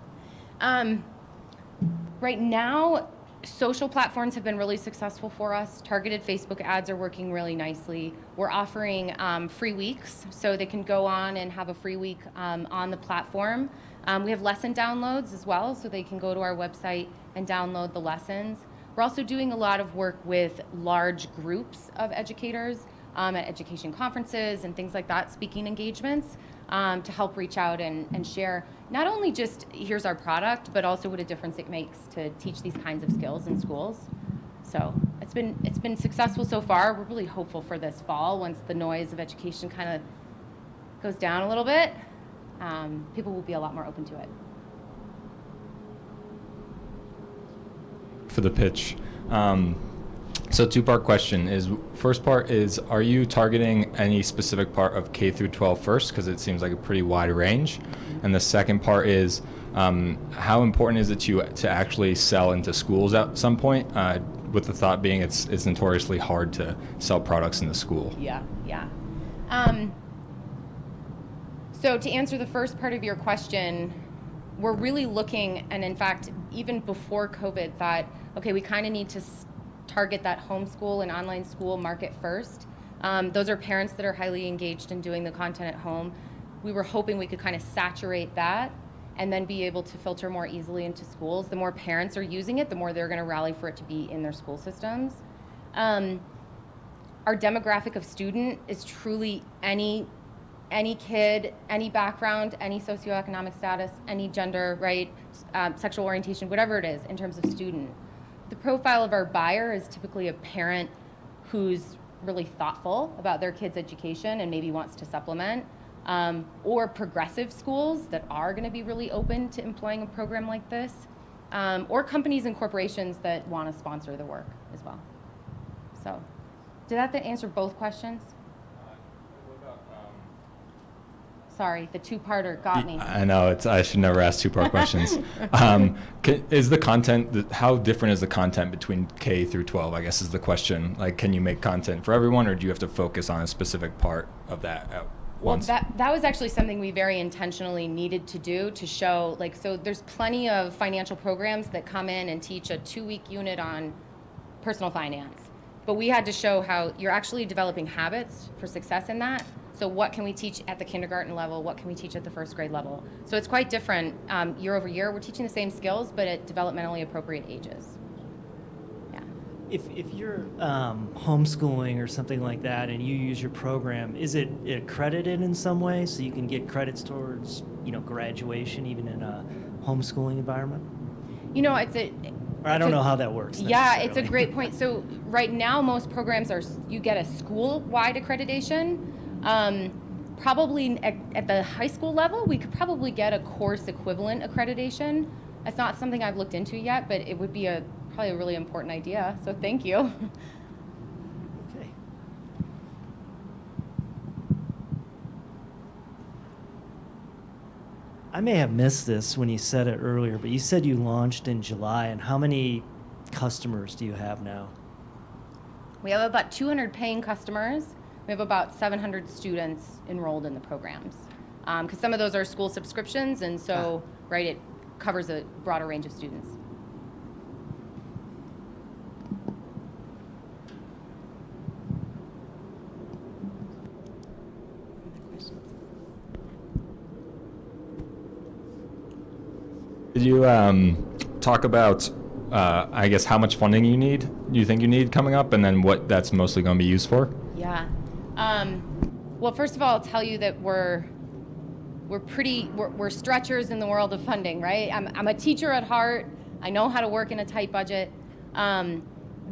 Right now, social platforms have been really successful for us. Targeted Facebook ads are working really nicely. We're offering free weeks, so they can go on and have a free week on the platform. We have lesson downloads as well, so they can go to our website and download the lessons. We're also doing a lot of work with large groups of educators at education conferences and things like that, speaking engagements, to help reach out and share not only just here's our product, but also what a difference it makes to teach these kinds of skills in schools. So it's been successful so far. We're really hopeful for this fall, once the noise of education kind of goes down a little bit, people will be a lot more open to it. For the pitch. So two-part question is, first part is, are you targeting any specific part of K through 12 first? Because it seems like a pretty wide range. And the second part is, how important is it to you to actually sell into schools at some point? With the thought being it's notoriously hard to sell products in the school. Yeah. So to answer the first part of your question, we're really looking, and in fact, even before COVID, thought, okay, we kind of need to target that homeschool and online school market first. Those are parents that are highly engaged in doing the content at home. We were hoping we could kind of saturate that and then be able to filter more easily into schools. The more parents are using it, the more they're going to rally for it to be in their school systems. Our demographic of student is truly any kid, any background, any socioeconomic status, any gender, right, sexual orientation, whatever it is in terms of student. The profile of our buyer is typically a parent who's really thoughtful about their kid's education and maybe wants to supplement, or progressive schools that are going to be really open to employing a program like this, or companies and corporations that want to sponsor the work as well. So, did that answer both questions? Sorry, the two-parter got me. I know, I should never ask two-part questions. Is the content, how different is the content between K through 12, I guess is the question. Like, can you make content for everyone, or do you have to focus on a specific part of that at once? Well, that was actually something we very intentionally needed to do to show, like, so there's plenty of financial programs that come in and teach a 2-week unit on personal finance. But we had to show how you're actually developing habits for success in that. So what can we teach at the kindergarten level? What can we teach at the first grade level? So it's quite different year over year. We're teaching the same skills, but at developmentally appropriate ages. Yeah. If you're homeschooling or something like that and you use your program, is it accredited in some way so you can get credits towards, graduation even in a homeschooling environment? Or I don't know how that works. Yeah, it's a great point. So right now, most programs you get a school-wide accreditation. Probably at the high school level, we could probably get a course equivalent accreditation. That's not something I've looked into yet, but it would be probably a really important idea. So thank you. Okay. I may have missed this when you said it earlier, but you said you launched in July, and how many customers do you have now? We have about 200 paying customers. We have about 700 students enrolled in the programs. Because some of those are school subscriptions, and so, right, it covers a broader range of students. Did you talk about, I guess, how much funding you think you need coming up, and then what that's mostly going to be used for? Yeah. Well, first of all, I'll tell you that we're stretchers in the world of funding, right? I'm a teacher at heart. I know how to work in a tight budget. The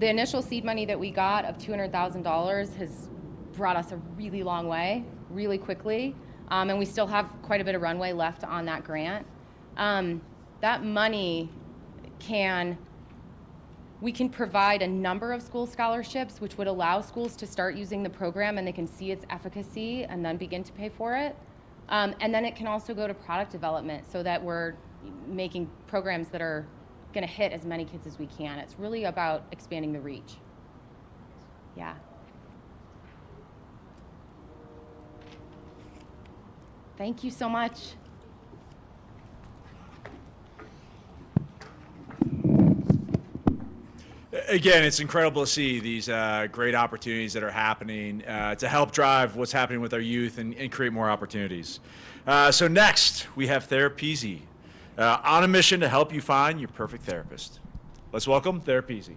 initial seed money that we got of $200,000 has brought us a really long way, really quickly, and we still have quite a bit of runway left on that grant. That money we can provide a number of school scholarships, which would allow schools to start using the program and they can see its efficacy and then begin to pay for it. And then it can also go to product development so that we're making programs that are going to hit as many kids as we can. It's really about expanding the reach. Yeah. Thank you so much. Again, it's incredible to see these great opportunities that are happening to help drive what's happening with our youth and create more opportunities. So next, we have Therapeezy, on a mission to help you find your perfect therapist. Let's welcome Therapeezy.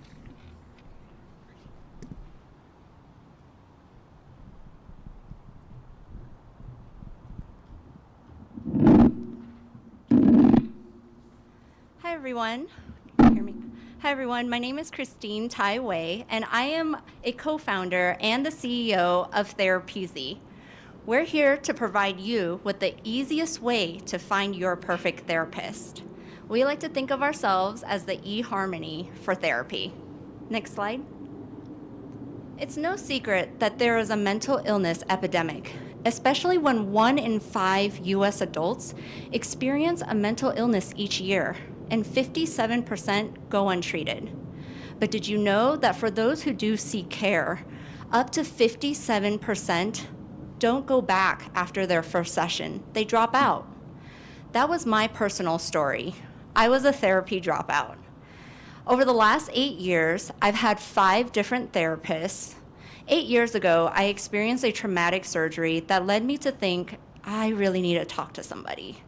Hi, everyone. Can you hear me? Hi, everyone. My name is Christine Tai Wei, and I am a co-founder and the CEO of Therapeezy. We're here to provide you with the easiest way to find your perfect therapist. We like to think of ourselves as the eHarmony for therapy. Next slide. It's no secret that there is a mental illness epidemic, especially when 1 in 5 U.S. adults experience a mental illness each year, and 57% go untreated. But did you know that for those who do seek care, up to 57% don't go back after their first session? They drop out. That was my personal story. I was a therapy dropout. Over the last 8 years, I've had 5 different therapists. 8 years ago, I experienced a traumatic surgery that led me to think I really need to talk to somebody.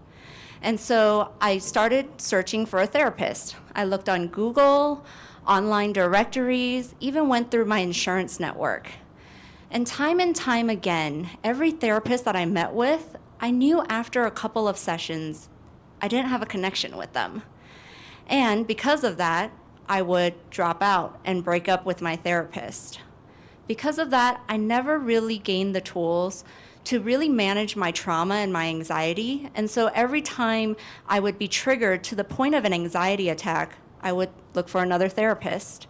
And so I started searching for a therapist. I looked on Google, online directories, even went through my insurance network. And time again, every therapist that I met with, I knew after a couple of sessions, I didn't have a connection with them. And because of that, I would drop out and break up with my therapist. Because of that, I never really gained the tools to really manage my trauma and my anxiety. And so every time I would be triggered to the point of an anxiety attack, I would look for another therapist.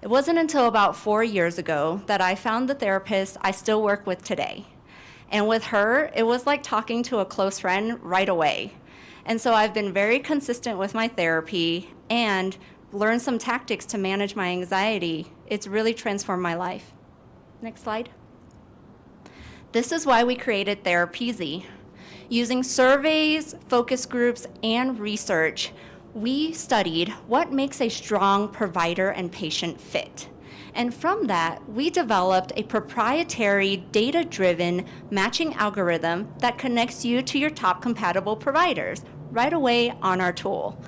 It wasn't until about 4 years ago that I found the therapist I still work with today. And with her, it was like talking to a close friend right away. And so I've been very consistent with my therapy and learned some tactics to manage my anxiety. It's really transformed my life. Next slide. This is why we created Therapeezy. Using surveys, focus groups, and research, we studied what makes a strong provider and patient fit. And from that, we developed a proprietary data-driven matching algorithm that connects you to your top compatible providers right away on our tool.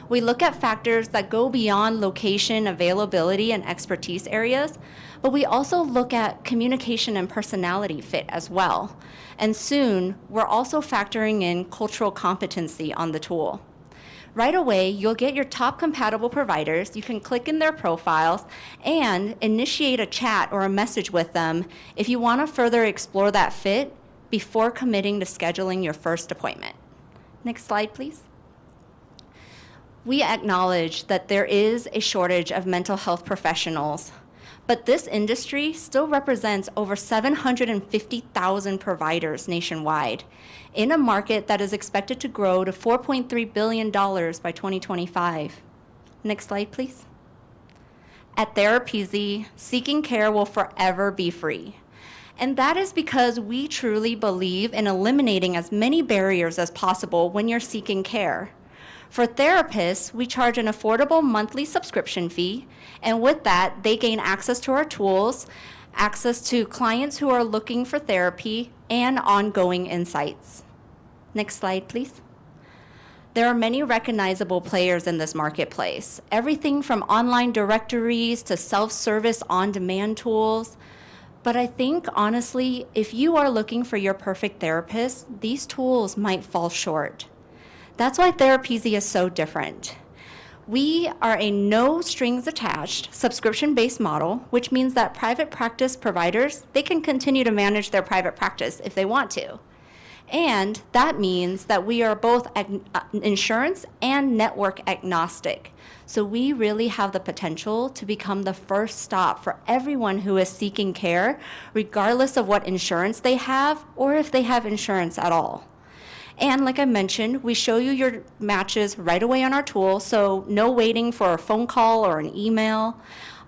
We look at factors that go beyond location, availability, and expertise areas, but we also look at communication and personality fit as well. And soon, we're also factoring in cultural competency on the tool. Right away, you'll get your top compatible providers. You can click in their profiles and initiate a chat or a message with them if you want to further explore that fit before committing to scheduling your first appointment. Next slide, please. We acknowledge that there is a shortage of mental health professionals, but this industry still represents over 750,000 providers nationwide in a market that is expected to grow to $4.3 billion by 2025. Next slide, please. At Therapeezy, seeking care will forever be free. And that is because we truly believe in eliminating as many barriers as possible when you're seeking care. For therapists, we charge an affordable monthly subscription fee, and with that, they gain access to our tools, access to clients who are looking for therapy, and ongoing insights. Next slide, please. There are many recognizable players in this marketplace, everything from online directories to self-service on-demand tools. But I think, honestly, if you are looking for your perfect therapist, these tools might fall short. That's why Therapeezy is so different. We are a no strings attached subscription-based model, which means that private practice providers, they can continue to manage their private practice if they want to. And that means that we are both insurance and network agnostic. So we really have the potential to become the first stop for everyone who is seeking care, regardless of what insurance they have or if they have insurance at all. And like I mentioned, we show you your matches right away on our tool, so no waiting for a phone call or an email.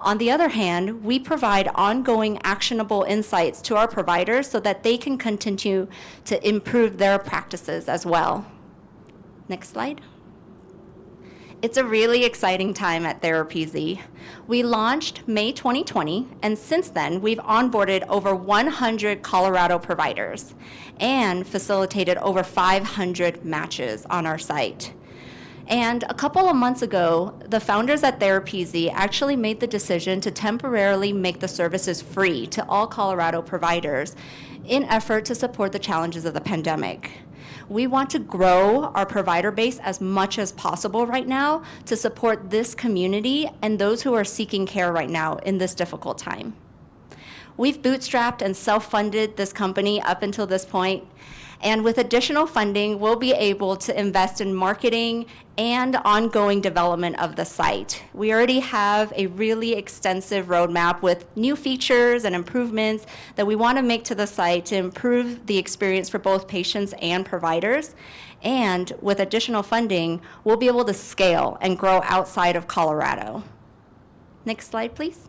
On the other hand, we provide ongoing actionable insights to our providers so that they can continue to improve their practices as well. Next slide. It's a really exciting time at Therapeezy. We launched May 2020, and since then, we've onboarded over 100 Colorado providers and facilitated over 500 matches on our site. And a couple of months ago, the founders at Therapeezy actually made the decision to temporarily make the services free to all Colorado providers in effort to support the challenges of the pandemic. We want to grow our provider base as much as possible right now to support this community and those who are seeking care right now in this difficult time. We've bootstrapped and self-funded this company up until this point, and with additional funding, we'll be able to invest in marketing and ongoing development of the site. We already have a really extensive roadmap with new features and improvements that we want to make to the site to improve the experience for both patients and providers. And with additional funding, we'll be able to scale and grow outside of Colorado. Next slide, please.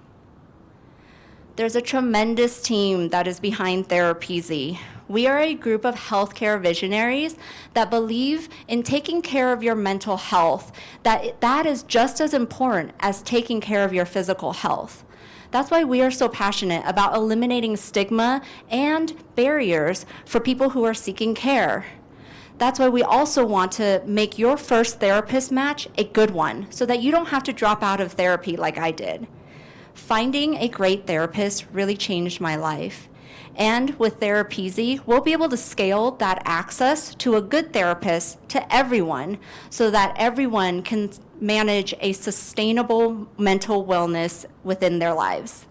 There's a tremendous team that is behind Therapeezy. We are a group of healthcare visionaries that believe in taking care of your mental health, that is just as important as taking care of your physical health. That's why we are so passionate about eliminating stigma and barriers for people who are seeking care. That's why we also want to make your first therapist match a good one so that you don't have to drop out of therapy like I did. Finding a great therapist really changed my life. And with Therapeezy, we'll be able to scale that access to a good therapist to everyone so that everyone can manage a sustainable mental wellness within their lives.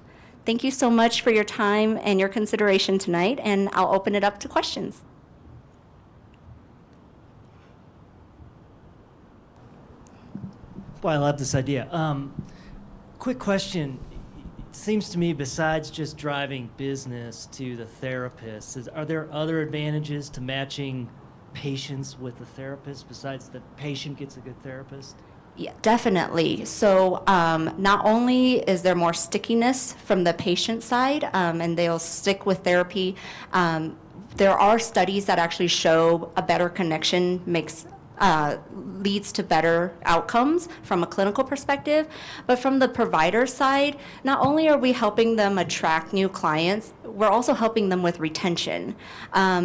Thank you so much for your time and your consideration tonight, and I'll open it up to questions. Boy, I love this idea. Quick question. seems to me, besides just driving business to the therapist, are there other advantages to matching patients with the therapist besides the patient gets a good therapist? Yeah, definitely. So not only is there more stickiness from the patient side, and they'll stick with therapy, there are studies that actually show a better connection leads to better outcomes from a clinical perspective. But from the provider side, not only are we helping them attract new clients, we're also helping them with retention.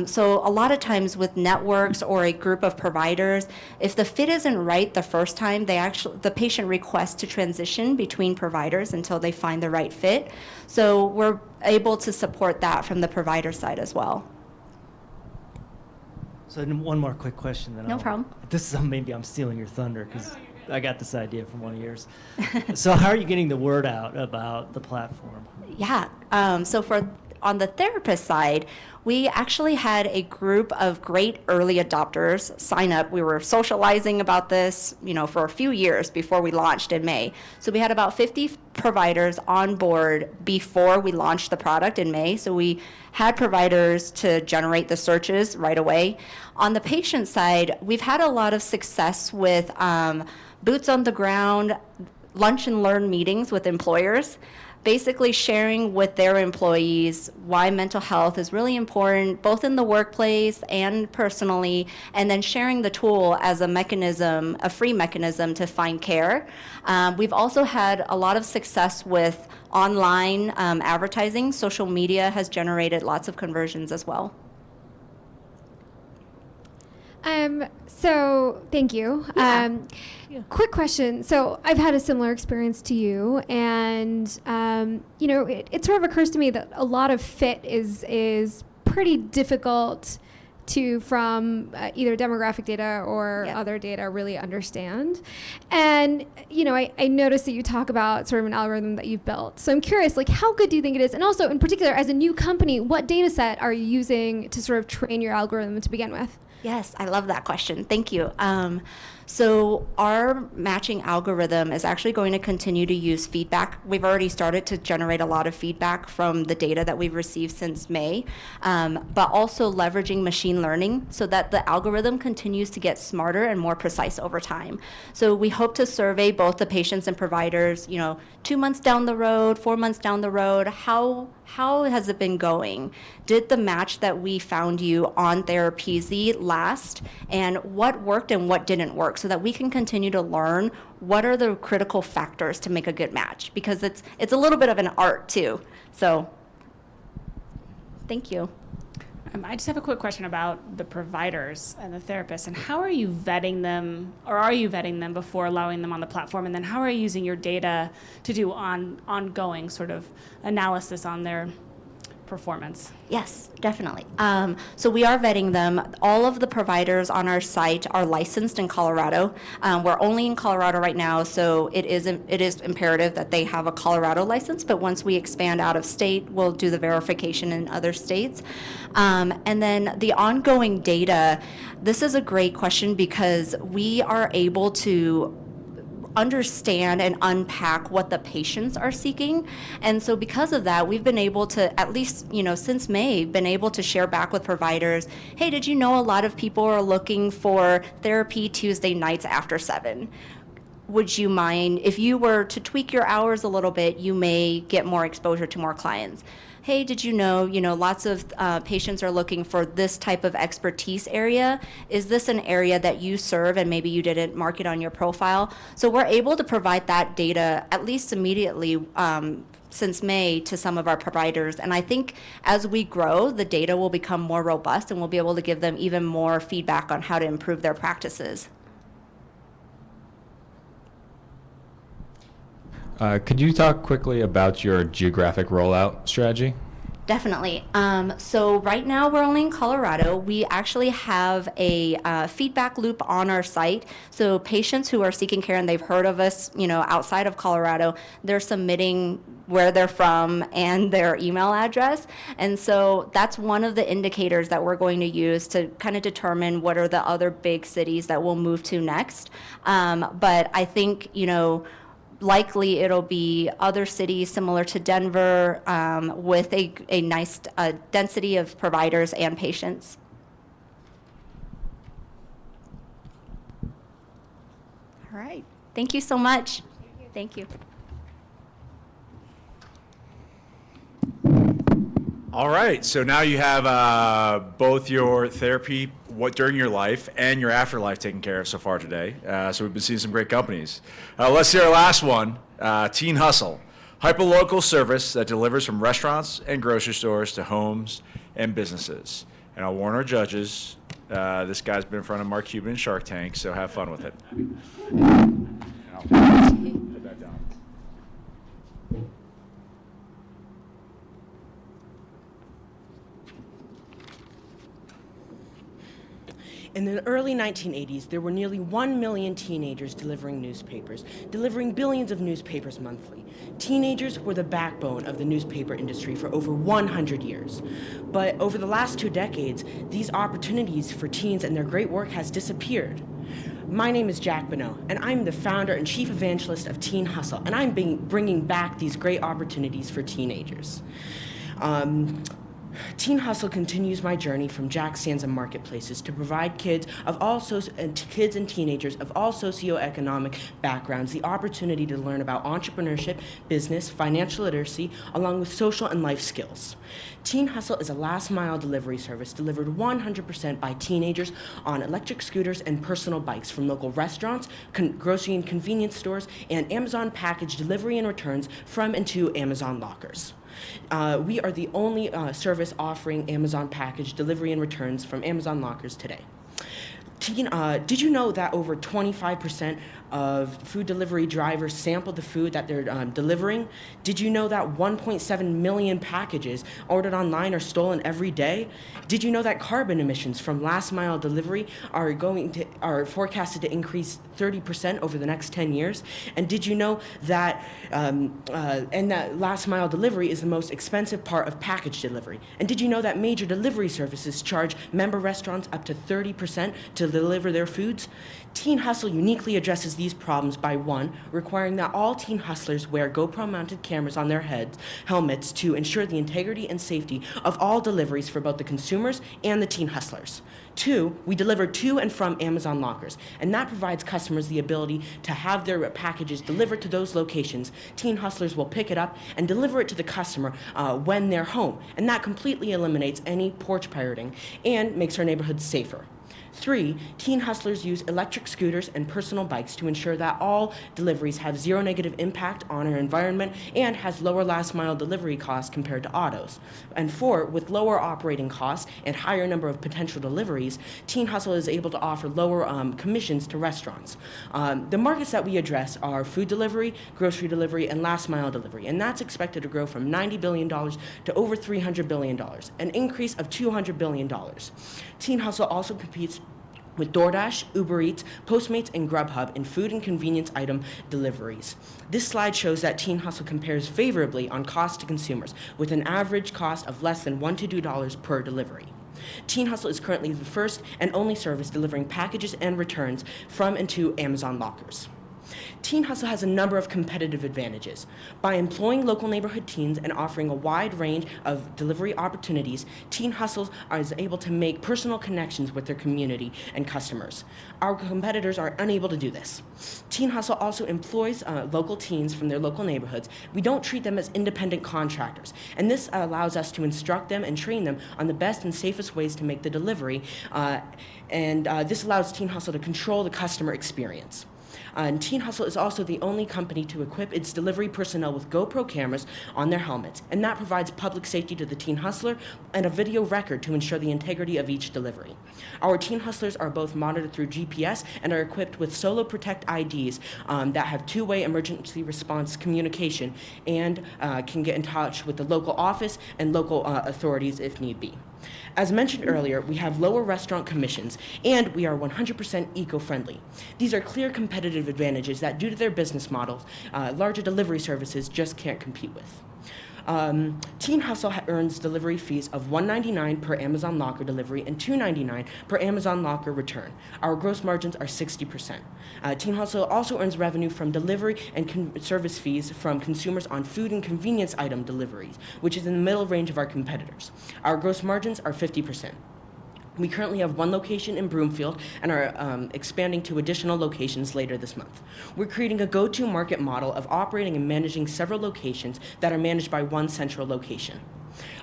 So a lot of times with networks or a group of providers, if the fit isn't right the first time, the patient requests to transition between providers until they find the right fit. So we're able to support that from the provider side as well. So one more quick question. No problem. Maybe I'm stealing your thunder because I got this idea from one of yours. So how are you getting the word out about the platform? Yeah. So on the therapist side, we actually had a group of great early adopters sign up. We were socializing about this, for a few years before we launched in May. So we had about 50 providers on board before we launched the product in May. So we had providers to generate the searches right away. On the patient side, we've had a lot of success with boots on the ground, lunch and learn meetings with employers, basically sharing with their employees why mental health is really important, both in the workplace and personally, and then sharing the tool as a mechanism, a free mechanism to find care. We've also had a lot of success with online advertising. Social media has generated lots of conversions as well. So thank you. Quick question. So I've had a similar experience to you, and it sort of occurs to me that a lot of fit is pretty difficult to from either demographic data or other data really understand. And I noticed that you talk about sort of an algorithm that you've built. So I'm curious, how good do you think it is? And also, in particular, as a new company, what data set are you using to sort of train your algorithm to begin with? Yes, I love that question. Thank you. So our matching algorithm is actually going to continue to use feedback. We've already started to generate a lot of feedback from the data that we've received since May, but also leveraging machine learning so that the algorithm continues to get smarter and more precise over time. So we hope to survey both the patients and providers, 2 months down the road, 4 months down the road, how has it been going? Did the match that we found you on Therapeezy last? And what worked and what didn't work, so that we can continue to learn what are the critical factors to make a good match, because it's a little bit of an art too. So thank you. I just have a quick question about the providers and the therapists, and how are you vetting them, or are you vetting them before allowing them on the platform? And then how are you using your data to do ongoing sort of analysis on their performance? Yes, definitely. So we are vetting them. All of the providers on our site are licensed in Colorado. We're only in Colorado right now, so it is imperative that they have a Colorado license, but once we expand out of state, we'll do the verification in other states. And then the ongoing data, this is a great question because we are able to understand and unpack what the patients are seeking. And so because of that, we've been able to, at least, since May, been able to share back with providers, hey, did you know a lot of people are looking for therapy Tuesday nights after 7? Would you mind, if you were to tweak your hours a little bit, you may get more exposure to more clients. Hey, did you know, lots of patients are looking for this type of expertise area. Is this an area that you serve and maybe you didn't mark it on your profile? So we're able to provide that data at least immediately since May to some of our providers. And I think as we grow, the data will become more robust and we'll be able to give them even more feedback on how to improve their practices. Could you talk quickly about your geographic rollout strategy? Definitely. So right now we're only in Colorado. We actually have a feedback loop on our site. So patients who are seeking care and they've heard of us, outside of Colorado, they're submitting where they're from and their email address. And so that's one of the indicators that we're going to use to kind of determine what are the other big cities that we'll move to next. But I think, likely it'll be other cities similar to Denver with a nice density of providers and patients. All right. Thank you so much. Thank you. All right, so now you have both your therapy during your life and your afterlife taken care of so far today. So we've been seeing some great companies. Let's see our last one, Teen Hustle, hyper-local service that delivers from restaurants and grocery stores to homes and businesses. And I'll warn our judges, this guy's been in front of Mark Cuban and Shark Tank, so have fun with it. Put that down. In the early 1980s, there were nearly 1 million teenagers delivering newspapers, delivering billions of newspapers monthly. Teenagers were the backbone of the newspaper industry for over 100 years. But over the last 2 decades, these opportunities for teens and their great work has disappeared. My name is Jack Bonneau, and I'm the founder and chief evangelist of Teen Hustle, and I'm bringing back these great opportunities for teenagers. Teen Hustle continues my journey from Jack Sansa marketplaces to provide kids and teenagers of all socioeconomic backgrounds the opportunity to learn about entrepreneurship, business, financial literacy, along with social and life skills. Teen Hustle is a last-mile delivery service delivered 100% by teenagers on electric scooters and personal bikes from local restaurants, grocery and convenience stores, and Amazon package delivery and returns from and to Amazon lockers. We are the only service offering Amazon package delivery and returns from Amazon lockers today. Did you know that over 25% of food delivery drivers sample the food that they're delivering? Did you know that 1.7 million packages ordered online are stolen every day? Did you know that carbon emissions from last mile delivery are forecasted to increase 30% over the next 10 years? And did you know that that last mile delivery is the most expensive part of package delivery? And did you know that major delivery services charge member restaurants up to 30% to deliver their foods? Teen Hustle uniquely addresses these problems by, 1, requiring that all teen hustlers wear GoPro-mounted cameras on their helmets to ensure the integrity and safety of all deliveries for both the consumers and the teen hustlers. 2, we deliver to and from Amazon lockers, and that provides customers the ability to have their packages delivered to those locations. Teen hustlers will pick it up and deliver it to the customer when they're home, and that completely eliminates any porch pirating and makes our neighborhoods safer. 3, teen hustlers use electric scooters and personal bikes to ensure that all deliveries have zero negative impact on our environment and has lower last mile delivery costs compared to autos. And 4, with lower operating costs and higher number of potential deliveries, Teen Hustle is able to offer lower commissions to restaurants. The markets that we address are food delivery, grocery delivery, and last mile delivery, and that's expected to grow from $90 billion to over $300 billion, an increase of $200 billion. Teen Hustle also competes with DoorDash, Uber Eats, Postmates, and Grubhub in food and convenience item deliveries. This slide shows that Teen Hustle compares favorably on cost to consumers, with an average cost of less than $1 to $2 per delivery. Teen Hustle is currently the first and only service delivering packages and returns from and to Amazon lockers. Teen Hustle has a number of competitive advantages. By employing local neighborhood teens and offering a wide range of delivery opportunities, Teen Hustle is able to make personal connections with their community and customers. Our competitors are unable to do this. Teen Hustle also employs local teens from their local neighborhoods. We don't treat them as independent contractors, and this allows us to instruct them and train them on the best and safest ways to make the delivery, and this allows Teen Hustle to control the customer experience. And Teen Hustle is also the only company to equip its delivery personnel with GoPro cameras on their helmets, and that provides public safety to the teen hustler and a video record to ensure the integrity of each delivery. Our teen hustlers are both monitored through GPS and are equipped with Solo Protect IDs that have two-way emergency response communication and can get in touch with the local office and local authorities if need be. As mentioned earlier, we have lower restaurant commissions, and we are 100% eco-friendly. These are clear competitive advantages that, due to their business models, larger delivery services just can't compete with. Teen Hustle earns delivery fees of $1.99 per Amazon Locker delivery and $2.99 per Amazon Locker return. Our gross margins are 60%. Teen Hustle also earns revenue from delivery and service fees from consumers on food and convenience item deliveries, which is in the middle range of our competitors. Our gross margins are 50%. We currently have one location in Broomfield and are expanding to additional locations later this month. We're creating a go-to market model of operating and managing several locations that are managed by one central location.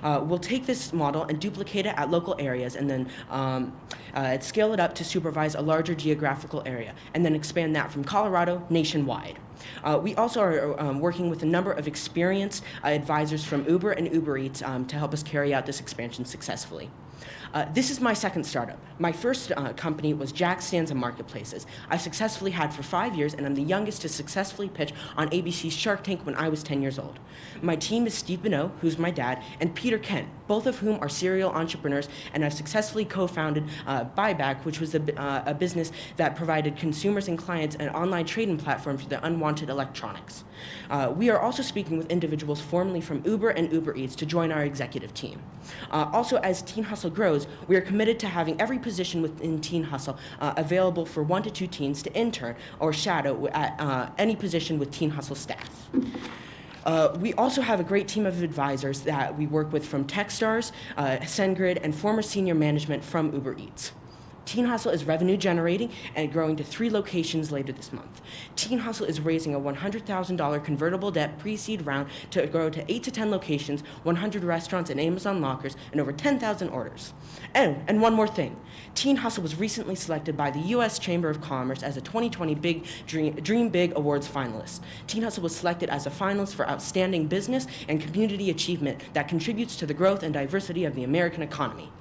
We'll take this model and duplicate it at local areas and then scale it up to supervise a larger geographical area and then expand that from Colorado nationwide. We also are working with a number of experienced advisors from Uber and Uber Eats to help us carry out this expansion successfully. This is my second startup. My first company was Jack Stands and Marketplaces. I've successfully had for 5 years, and I'm the youngest to successfully pitch on ABC's Shark Tank when I was 10 years old. My team is Steve Bonneau, who's my dad, and Peter Kent, both of whom are serial entrepreneurs, and I've successfully co-founded Buyback, which was a business that provided consumers and clients an online trading platform for their unwanted electronics. We are also speaking with individuals formerly from Uber and Uber Eats to join our executive team. Also, as Teen Hustle grows, we are committed to having every position within Teen Hustle available for 1 to 2 teens to intern or shadow at any position with Teen Hustle staff. We also have a great team of advisors that we work with from Techstars, SendGrid, and former senior management from Uber Eats. Teen Hustle is revenue generating and growing to 3 locations later this month. Teen Hustle is raising a $100,000 convertible debt pre-seed round to grow to 8 to 10 locations, 100 restaurants and Amazon lockers, and over 10,000 orders. And one more thing. Teen Hustle was recently selected by the U.S. Chamber of Commerce as a 2020 Dream Big Awards finalist. Teen Hustle was selected as a finalist for outstanding business and community achievement that contributes to the growth and diversity of the American economy.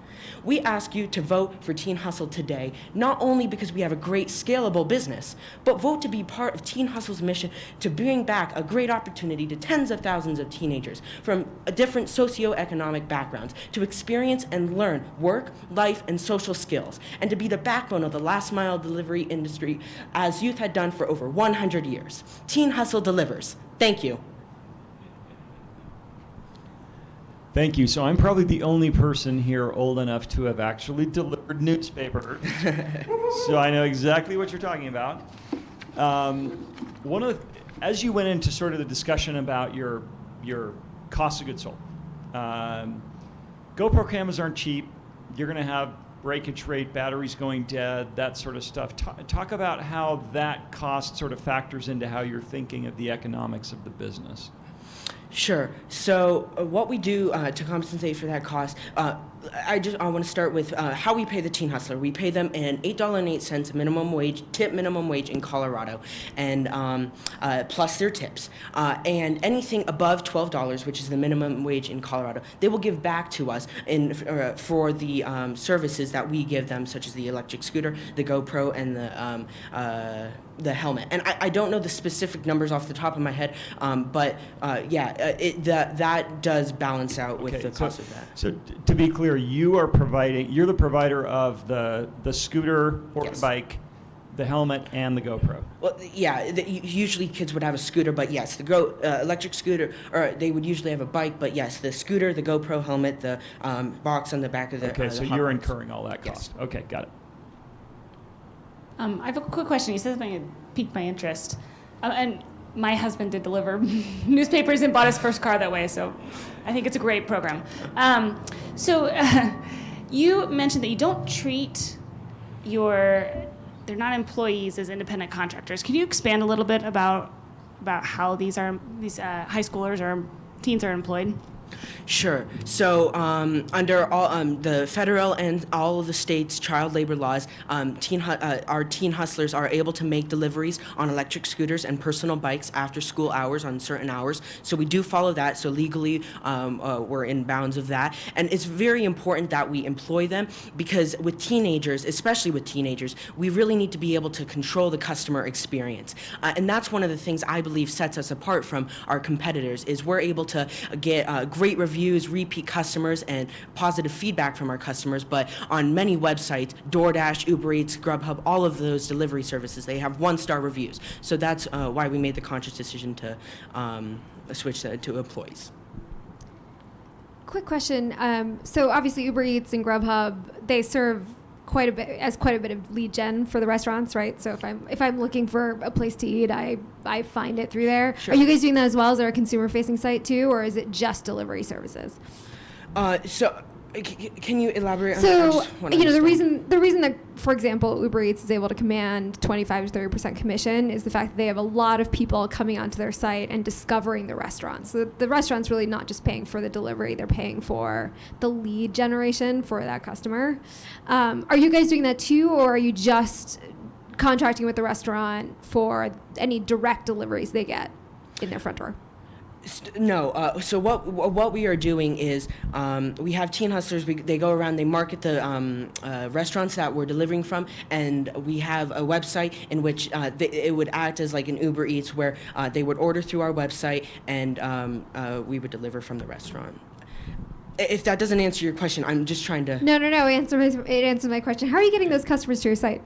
We ask you to vote for Teen Hustle today, not only because we have a great scalable business, but vote to be part of Teen Hustle's mission to bring back a great opportunity to tens of thousands of teenagers from different socioeconomic backgrounds to experience and learn work, life, and social skills, and to be the backbone of the last mile delivery industry as youth had done for over 100 years. Teen Hustle delivers. Thank you. Thank you. So I'm probably the only person here old enough to have actually delivered newspapers. So I know exactly what you're talking about. As you went into sort of the discussion about your cost of goods sold, GoPro cameras aren't cheap. You're going to have breakage rate, batteries going dead, that sort of stuff. Talk about how that cost sort of factors into how you're thinking of the economics of the business. Sure. So what we do to compensate for that cost, I want to start with how we pay the teen hustler. We pay them an $8.08 minimum wage, tip minimum wage in Colorado, and plus their tips. And anything above $12, which is the minimum wage in Colorado, they will give back to us for the services that we give them, such as the electric scooter, the GoPro, and the helmet. And I don't know the specific numbers off the top of my head, but that does balance out with the cost of that. So to be clear, you're the provider of the scooter or the bike, the helmet, and the GoPro. Well, yeah, usually kids would have a scooter, but yes, the electric scooter, or they would usually have a bike, but yes, the scooter, the GoPro helmet, the box on the back of the Okay, so you're incurring all that cost. Yes. Okay, got it. I have a quick question. You said something that piqued my interest. And my husband did deliver newspapers and bought his first car that way, so I think it's a great program. You mentioned that you don't treat they're not employees as independent contractors. Can you expand a little bit about how these high schoolers or teens are employed? Sure. So under all the federal and all of the states' child labor laws, our teen hustlers are able to make deliveries on electric scooters and personal bikes after school hours on certain hours. So we do follow that. So legally, we're in bounds of that. And it's very important that we employ them because with teenagers, especially with teenagers, we really need to be able to control the customer experience. And that's one of the things I believe sets us apart from our competitors is we're able to get great reviews, repeat customers, and positive feedback from our customers. But on many websites, DoorDash, Uber Eats, Grubhub, all of those delivery services, they have 1-star reviews. So that's why we made the conscious decision to switch that to employees. quick question. So obviously Uber Eats and Grubhub, they serve quite a bit of lead gen for the restaurants, right? So if I'm looking for a place to eat, I find it through there. Sure. Are you guys doing that as well? Is there a consumer facing site too, or is it just delivery services? Can you elaborate on So, that? the reason that, for example, Uber Eats is able to command 25 to 30% commission is the fact that they have a lot of people coming onto their site and discovering the restaurants. So the restaurant's really not just paying for the delivery, they're paying for the lead generation for that customer. Are you guys doing that too, or are you just contracting with the restaurant for any direct deliveries they get in their front door? No. So what we are doing is we have teen hustlers. They go around. They market the restaurants that we're delivering from, and we have a website in which it would act as like an Uber Eats, where they would order through our website, and we would deliver from the restaurant. If that doesn't answer your question, I'm just trying to. No. It answers my question. How are you getting those customers to your site?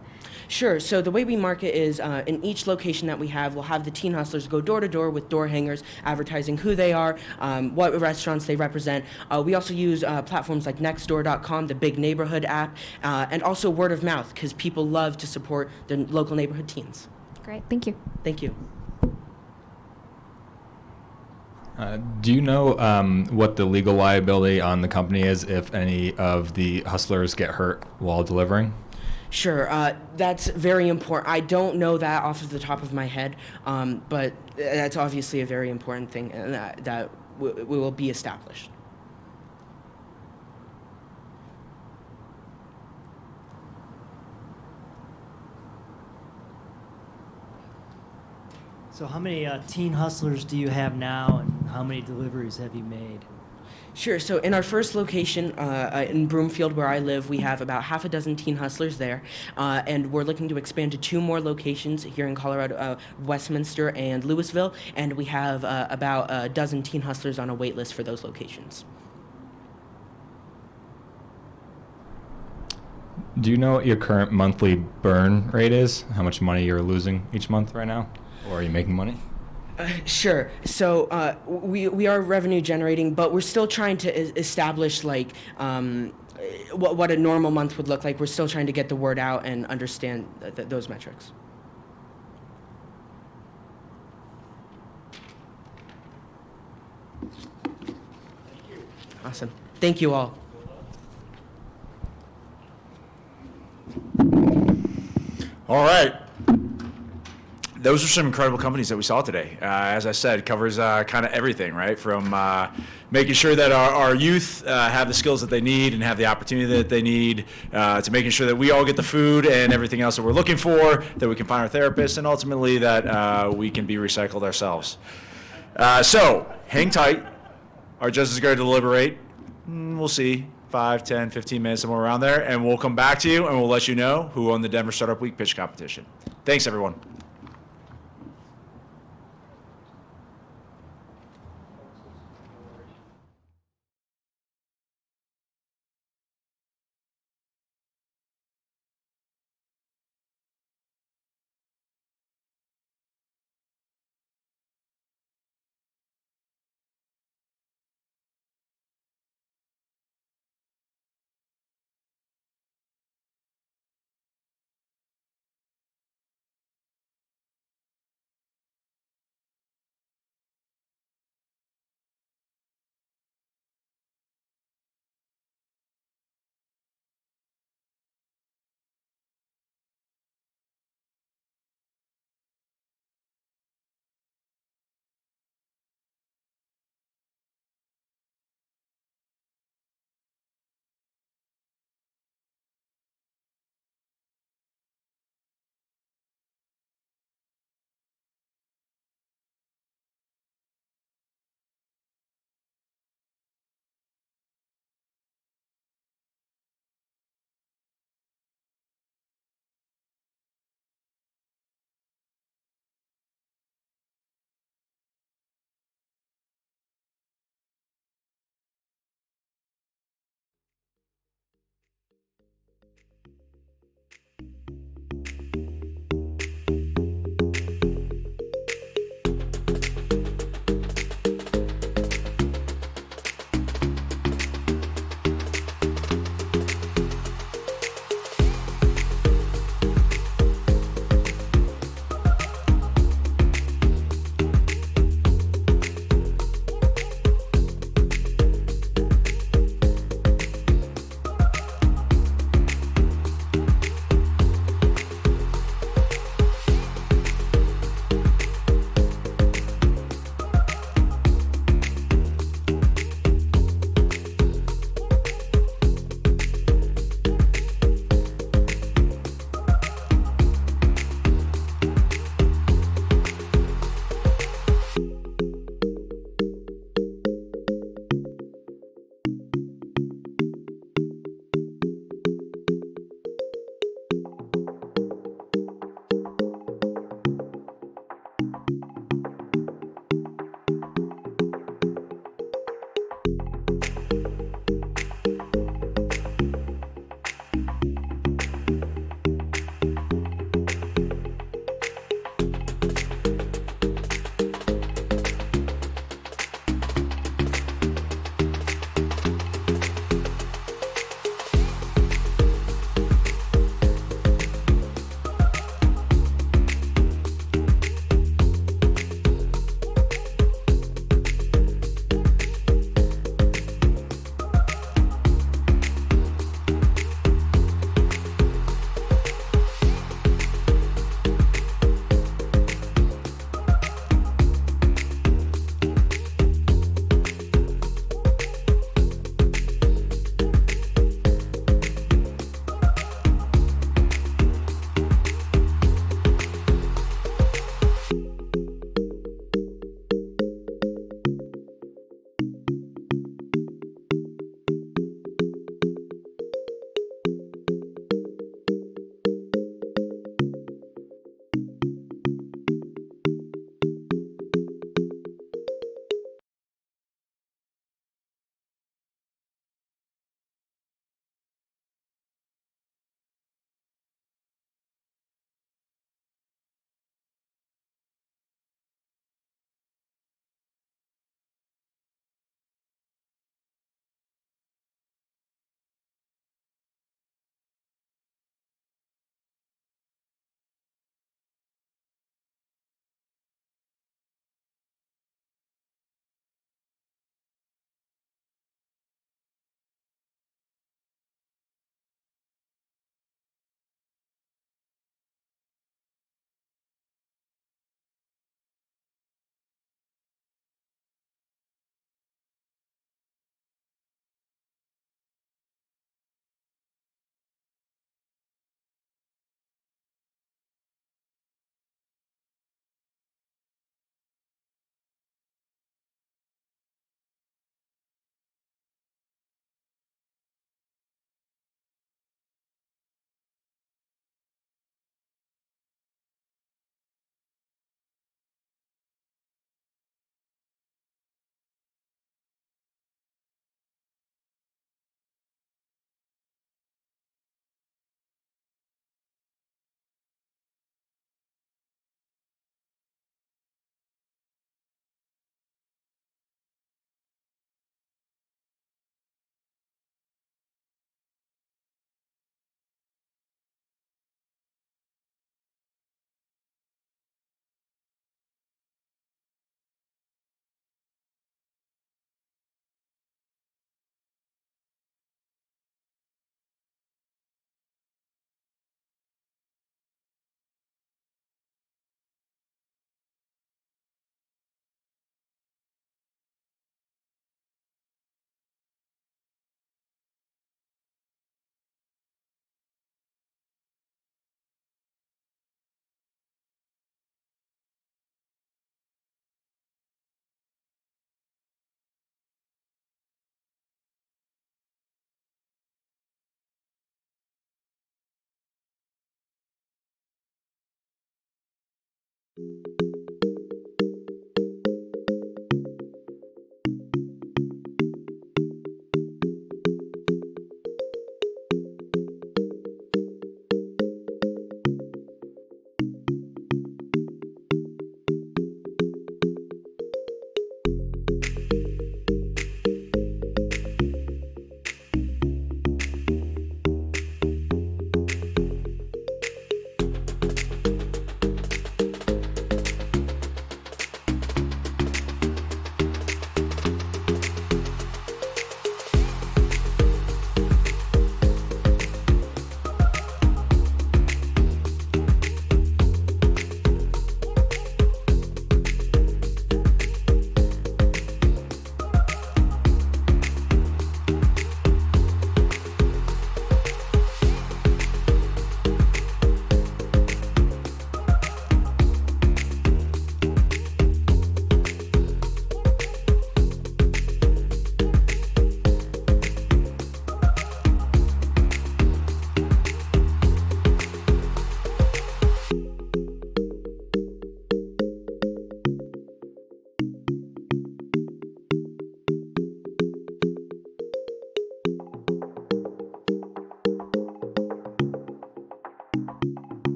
Sure. So the way we market is in each location that we have, we'll have the teen hustlers go door to door with door hangers, advertising who they are, what restaurants they represent. We also use platforms like Nextdoor.com, the big neighborhood app, and also word of mouth, because people love to support their local neighborhood teens. Great. Thank you. Thank you. Do you know what the legal liability on the company is if any of the hustlers get hurt while delivering? Sure, that's very important. I don't know that off of the top of my head, but that's obviously a very important thing that will be established. So how many teen hustlers do you have now, and how many deliveries have you made? Sure. So in our first location in Broomfield, where I live, we have about half a dozen teen hustlers there, and we're looking to expand to 2 more locations here in Colorado, Westminster and Louisville, and we have about a dozen teen hustlers on a wait list for those locations. Do you know what your current monthly burn rate is? How much money you're losing each month right now? Or are you making money? Sure. So we are revenue generating, but we're still trying to establish like what a normal month would look like. We're still trying to get the word out and understand those metrics. Awesome. Thank you all. All right. Those are some incredible companies that we saw today. As I said, it covers kind of everything, right? From making sure that our youth have the skills that they need and have the opportunity that they need, to making sure that we all get the food and everything else that we're looking for, that we can find our therapists, and ultimately that we can be recycled ourselves. So hang tight. Our judges is going to deliberate. We'll see. 5, 10, 15 minutes, somewhere around there, and we'll come back to you and we'll let you know who won the Denver Startup Week pitch competition. Thanks, everyone.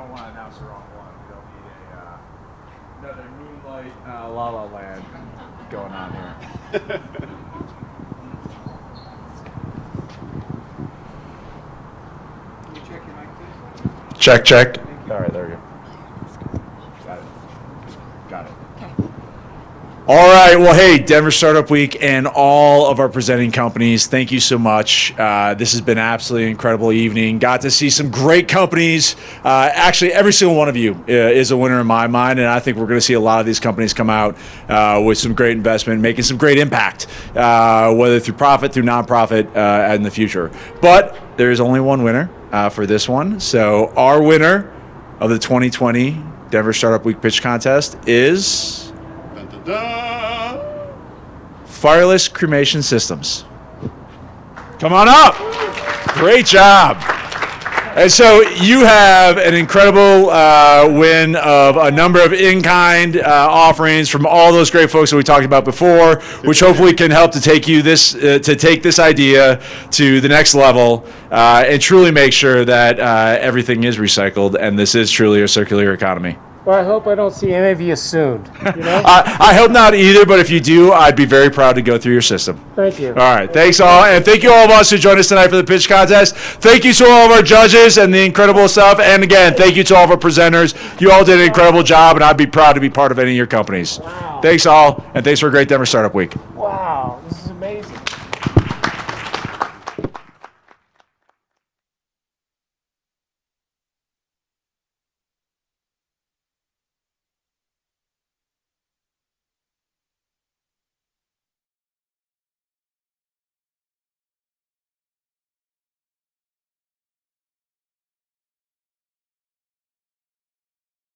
don't want to announce the wrong one. We don't need another Moonlight La La Land going on here. Check, check. All right, there we go. Got it. All right. Well, hey, Denver Startup Week and all of our presenting companies, thank you so much. This has been absolutely incredible evening. Got to see some great companies. Actually, every single one of you is a winner in my mind, and I think we're going to see a lot of these companies come out with some great investment, making some great impact, whether through profit, through nonprofit, in the future. But there is only one winner for this one. So our winner of the 2020 Denver Startup Week Pitch Contest is Fireless Cremation Systems. Come on up. Great job. And so you have an incredible win of a number of in-kind offerings from all those great folks that we talked about before, which hopefully can help to take you to take this idea to the next level and truly make sure that everything is recycled and this is truly a circular economy. Well, I hope I don't see any of you soon. You know? I hope not either, but if you do, I'd be very proud to go through your system. Thank you. All right. Thanks all. And thank you all of us who joined us tonight for the pitch contest. Thank you to all of our judges and the incredible stuff. And again, thank you to all of our presenters. You all did an incredible job, and I'd be proud to be part of any of your companies. Wow. Thanks all, and thanks for a great Denver Startup Week. Wow. This is